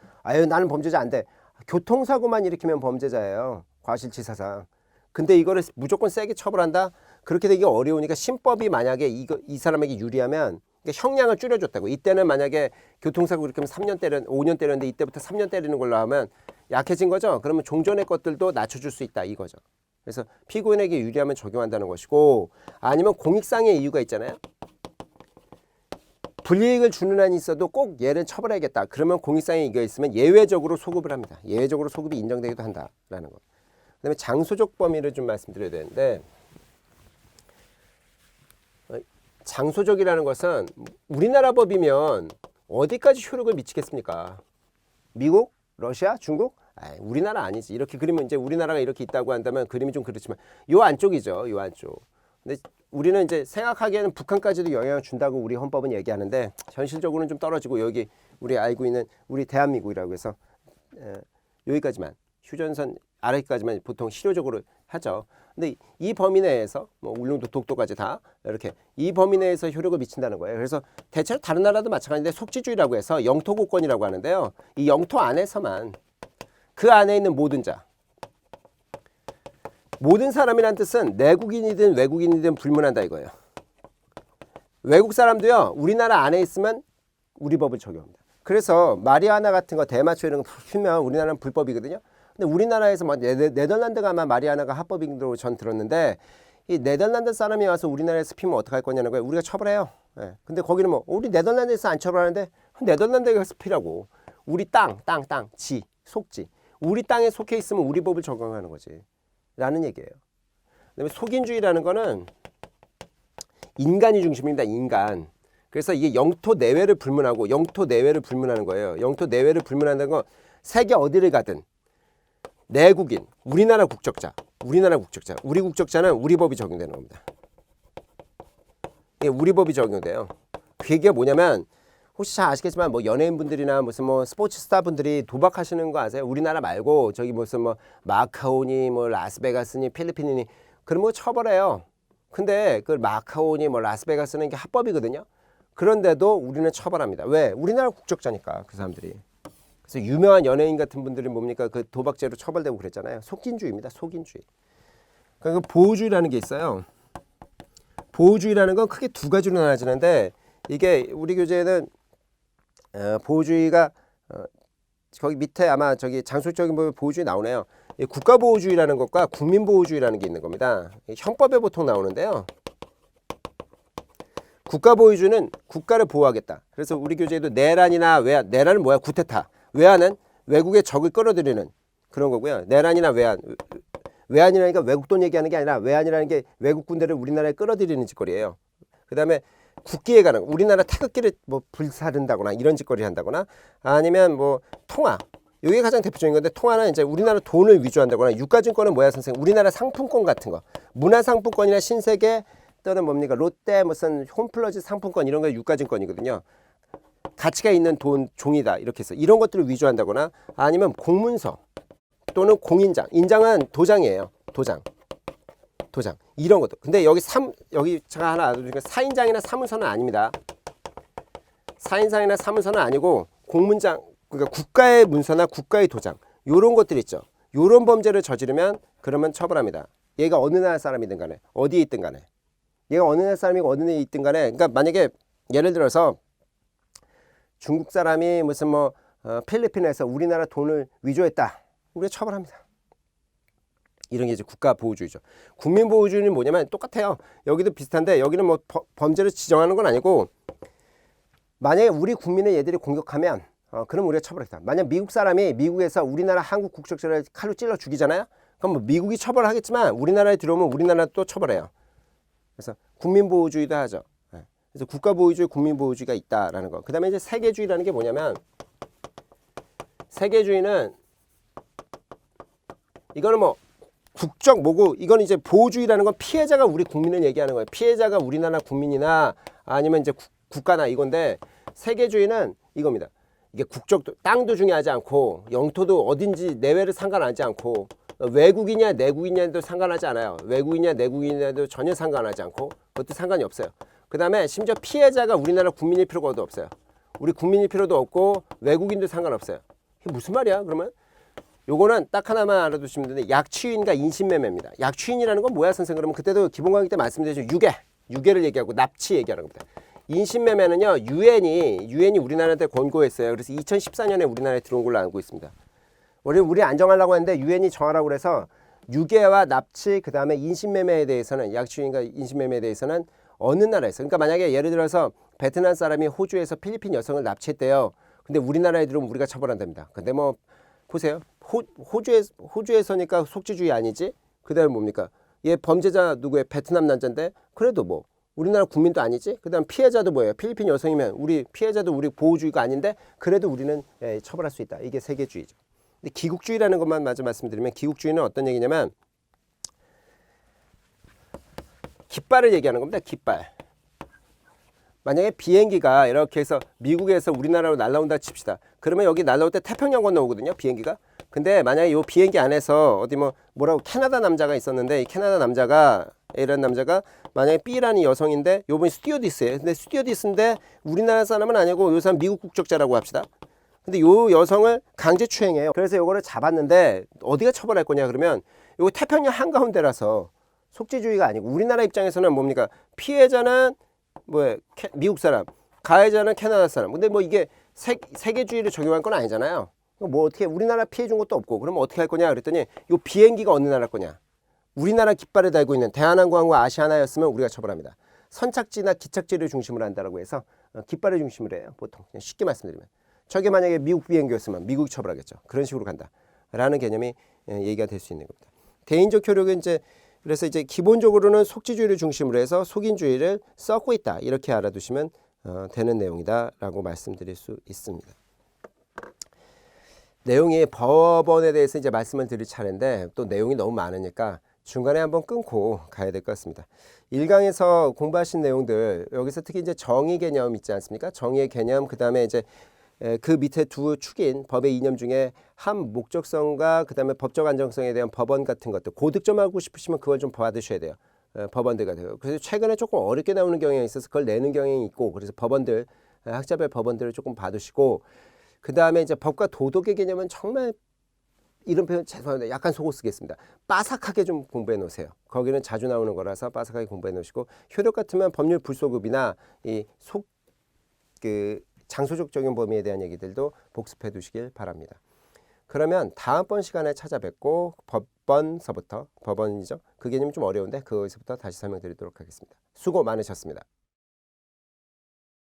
나는 범죄자 안 돼. 교통사고만 일으키면 범죄자예요. 과실치사상. 근데 이거를 무조건 세게 처벌한다? 그렇게 되기 어려우니까 신법이 만약에 이 사람에게 유리하면 형량을 줄여줬다고. 이때는 만약에 교통사고 일으키면 3년 5년 때렸는데 이때부터 3년 때리는 걸로 하면 약해진 거죠. 그러면 종전의 것들도 낮춰줄 수 있다 이거죠. 그래서 피고인에게 유리하면 적용한다는 것이고, 아니면 공익상의 이유가 있잖아요. 불이익을 주는 한이 있어도 꼭 얘를 처벌해야겠다. 그러면 공익상의 이유가 있으면 예외적으로 소급을 합니다. 예외적으로 소급이 인정되기도 한다라는 거. 그다음에 장소적 범위를 좀 말씀드려야 되는데, 장소적이라는 것은 우리나라 법이면 어디까지 효력을 미치겠습니까? 미국? 러시아? 중국? 우리나라 아니지. 이렇게 그리면 이제 우리나라가 이렇게 있다고 한다면 그림이 좀 그렇지만 요 안쪽이죠. 요 안쪽. 근데 우리는 이제 생각하기에는 북한까지도 영향을 준다고 우리 헌법은 얘기하는데, 현실적으로는 좀 떨어지고, 여기 우리 알고 있는 우리 대한민국이라고 해서 여기까지만, 휴전선 아래까지만 보통 실효적으로 하죠. 근데 이 범위 내에서 뭐 울릉도 독도까지 다 이렇게 이 범위 내에서 효력을 미친다는 거예요. 그래서 대체로 다른 나라도 마찬가지인데 속지주의라고 해서 영토국권이라고 하는데요. 이 영토 안에서만, 그 안에 있는 모든 자, 모든 사람이란 뜻은 내국인이든 외국인이든 불문한다 이거예요. 외국 사람도요, 우리나라 안에 있으면 우리 법을 적용합니다. 그래서 마리아나 같은 거, 대마초 이런 거 풀면 우리나라는 불법이거든요. 근데 우리나라에서 뭐 네덜란드가 아마 마리아나가 합법인 걸로 전 들었는데, 이 네덜란드 사람이 와서 우리나라에서 피면 어떡할 거냐는 거예요. 우리가 처벌해요. 예. 근데 거기는 뭐 우리 네덜란드에서 안 처벌하는데 네덜란드에 가서 피라고. 우리 땅, 지, 속지. 우리 땅에 속해 있으면 우리 법을 적용하는 거지. 라는 얘기예요. 그다음에 속인주의라는 거는 인간이 중심입니다. 인간. 그래서 이게 영토 내외를 불문하고 영토 내외를 불문하는 거예요. 영토 내외를 불문한다는 건 세계 어디를 가든 내국인, 우리나라 국적자, 우리 국적자는 우리 법이 적용되는 겁니다. 예, 우리 법이 적용돼요. 그게 뭐냐면 혹시 잘 아시겠지만 뭐 연예인분들이나 무슨 뭐 스포츠 스타분들이 도박하시는 거 아세요? 우리나라 말고 저기 무슨 뭐 마카오니 뭐 라스베가스니 필리핀이니 그런 거 처벌해요. 근데 그 마카오니 뭐 라스베가스는 이게 합법이거든요. 그런데도 우리는 처벌합니다. 왜? 우리나라 국적자니까 그 사람들이. 그래서 유명한 연예인 같은 분들이 뭡니까? 그 도박죄로 처벌되고 그랬잖아요. 속인주의입니다. 속인주의. 그러니까 그 보호주의라는 게 있어요. 보호주의라는 건 크게 두 가지로 나눠지는데 이게 우리 교재에는 보호주의가 거기 밑에 아마 저기 장술적인 부분 보호주의 나오네요. 국가보호주의라는 것과 국민보호주의라는 게 있는 겁니다. 형법에 보통 나오는데요. 국가보호주의는 국가를 보호하겠다. 그래서 우리 교재에도 내란이나 외환, 내란은 뭐야? 구테타. 외환은 외국의 적을 끌어들이는 그런 거고요. 내란이나 외환. 외환이라니까 외국 돈 얘기하는 게 아니라 외환이라는 게 외국 군대를 우리나라에 끌어들이는 짓거리예요. 그 다음에 국기에 관한 우리나라 태극기를 뭐 불사른다거나 이런 짓거리를 한다거나 아니면 뭐 통화. 이게 가장 대표적인 건데 통화는 이제 우리나라 돈을 위조한다거나 유가증권은 뭐야 선생님? 우리나라 상품권 같은 거. 문화상품권이나 신세계 또는 뭡니까? 롯데 무슨 홈플러스 상품권 이런 거 유가증권이거든요. 가치가 있는 돈 종이다 이렇게 해서 이런 것들을 위조한다거나 아니면 공문서 또는 공인장. 인장은 도장이에요. 도장 이런 것도. 근데 여기 여기 제가 하나 알려드리니까 사인장이나 사문서는 아닙니다. 사인장이나 사문서는 아니고 공문장, 그러니까 국가의 문서나 국가의 도장 요런 것들 있죠. 요런 범죄를 저지르면 그러면 처벌합니다. 얘가 어느 나라 사람이든 간에 어디에 있든 간에 얘가 어느 나라 사람이고 어느 나라에 있든 간에 그러니까 만약에 예를 들어서 중국 사람이 무슨 뭐 필리핀에서 우리나라 돈을 위조했다. 우리가 처벌합니다. 이런 게 이제 국가보호주의죠. 국민보호주의는 뭐냐면 똑같아요. 여기도 비슷한데 여기는 뭐 범죄를 지정하는 건 아니고 만약에 우리 국민을 얘들이 공격하면 그럼 우리가 처벌하겠다. 만약 미국 사람이 미국에서 우리나라 한국 국적자를 칼로 찔러 죽이잖아요. 그럼 뭐 미국이 처벌하겠지만 우리나라에 들어오면 우리나라 또 처벌해요. 그래서 국민보호주의도 하죠. 그래서 국가보호주의, 국민보호주의가 있다라는 거. 그 다음에 이제 세계주의라는 게 뭐냐면 세계주의는 이거는 뭐 국적 뭐고 이건 이제 보호주의라는 건 피해자가 우리 국민을 얘기하는 거예요. 피해자가 우리나라 국민이나 아니면 이제 국가나 이건데 세계주의는 이겁니다. 이게 국적도 땅도 중요하지 않고 영토도 어딘지 내외를 상관하지 않고 외국이냐 내국이냐도 상관하지 않아요. 외국이냐 내국이냐도 전혀 상관하지 않고 그것도 상관이 없어요. 그 다음에 심지어 피해자가 우리나라 국민일 필요가 없어요. 우리 국민일 필요도 없고 외국인도 상관없어요. 이게 무슨 말이야 그러면? 요거는 딱 하나만 알아두시면 되는데 약취인과 인신매매입니다. 약취인이라는 건 뭐야 선생님? 그러면 그때도 기본 강의 때 말씀드렸죠. 유괴를 얘기하고 납치 얘기하는 겁니다. 인신매매는요. 유엔이 우리나라한테 권고했어요. 그래서 2014년에 우리나라에 들어온 걸로 알고 있습니다. 우리 안정하려고 했는데 유엔이 정하라고 그래서 유괴와 납치 그 다음에 인신매매에 대해서는 약취인과 인신매매에 대해서는 어느 나라에서 그러니까 만약에 예를 들어서 베트남 사람이 호주에서 필리핀 여성을 납치했대요. 근데 우리나라에 들어오면 우리가 처벌한답니다. 근데 뭐 보세요. 호주에서니까 속지주의 아니지? 그 다음에 뭡니까? 얘 범죄자 누구예요? 베트남 남자인데 그래도 뭐 우리나라 국민도 아니지? 그 다음 피해자도 뭐예요? 필리핀 여성이면 우리 피해자도 우리 보호주의가 아닌데 그래도 우리는 처벌할 수 있다. 이게 세계주의죠. 근데 기국주의라는 것만 마저 말씀드리면 기국주의는 어떤 얘기냐면 깃발을 얘기하는 겁니다. 깃발. 만약에 비행기가 이렇게 해서 미국에서 우리나라로 날아온다 칩시다. 그러면 여기 날아올 때 태평양 건너오거든요. 비행기가. 근데 만약에 이 비행기 안에서 어디 뭐라고 캐나다 남자가 있었는데 이 캐나다 남자가 A라는 남자가 만약에 B라는 여성인데 요번에 스튜어디스예요. 근데 스튜어디스인데 우리나라 사람은 아니고 요 사람 미국 국적자라고 합시다. 근데 요 여성을 강제 추행해요. 그래서 요거를 잡았는데 어디가 처벌할 거냐 그러면 요거 태평양 한가운데라서 속지주의가 아니고 우리나라 입장에서는 뭡니까? 피해자는 미국 사람, 가해자는 캐나다 사람. 근데 뭐 이게 세계주의를 적용할 건 아니잖아요. 뭐 어떻게 우리나라 피해 준 것도 없고 그러면 어떻게 할 거냐 그랬더니 요 비행기가 어느 나라 거냐? 우리나라 깃발을 달고 있는 대한항공과 아시아나였으면 우리가 처벌합니다. 선착지나 기착지를 중심으로 한다고 해서 깃발을 중심으로 해요. 보통 그냥 쉽게 말씀드리면 저게 만약에 미국 비행기였으면 미국이 처벌하겠죠. 그런 식으로 간다라는 개념이 얘기가 될 수 있는 겁니다. 개인적 효력은 이제 그래서 이제 기본적으로는 속지주의를 중심으로 해서 속인주의를 썩고 있다 이렇게 알아두시면 되는 내용이다라고 말씀드릴 수 있습니다. 내용이 법원에 대해서 이제 말씀을 드릴 차례인데 또 내용이 너무 많으니까 중간에 한번 끊고 가야 될 것 같습니다. 1강에서 공부하신 내용들 여기서 특히 이제 정의 개념 있지 않습니까? 정의의 개념 그다음에 이제 그 밑에 두 축인 법의 이념 중에 한 목적성과 그다음에 법적 안정성에 대한 법원 같은 것들 고득점하고 싶으시면 그걸 좀 받으셔야 돼요. 법원들가 돼요. 그래서 최근에 조금 어렵게 나오는 경향이 있어서 그걸 내는 경향이 있고 그래서 법원들 학자별 법원들을 조금 받으시고 그 다음에 이제 법과 도덕의 개념은 정말 이런 표현 죄송합니다. 약간 속옷 쓰겠습니다. 빠삭하게 좀 공부해 놓으세요. 거기는 자주 나오는 거라서 빠삭하게 공부해 놓으시고 효력 같으면 법률 불소급이나 이 장소적 적용 범위에 대한 얘기들도 복습해 두시길 바랍니다. 그러면 다음번 시간에 찾아뵙고 법원서부터 법원이죠. 그 개념이 좀 어려운데 그것부터 다시 설명드리도록 하겠습니다. 수고 많으셨습니다.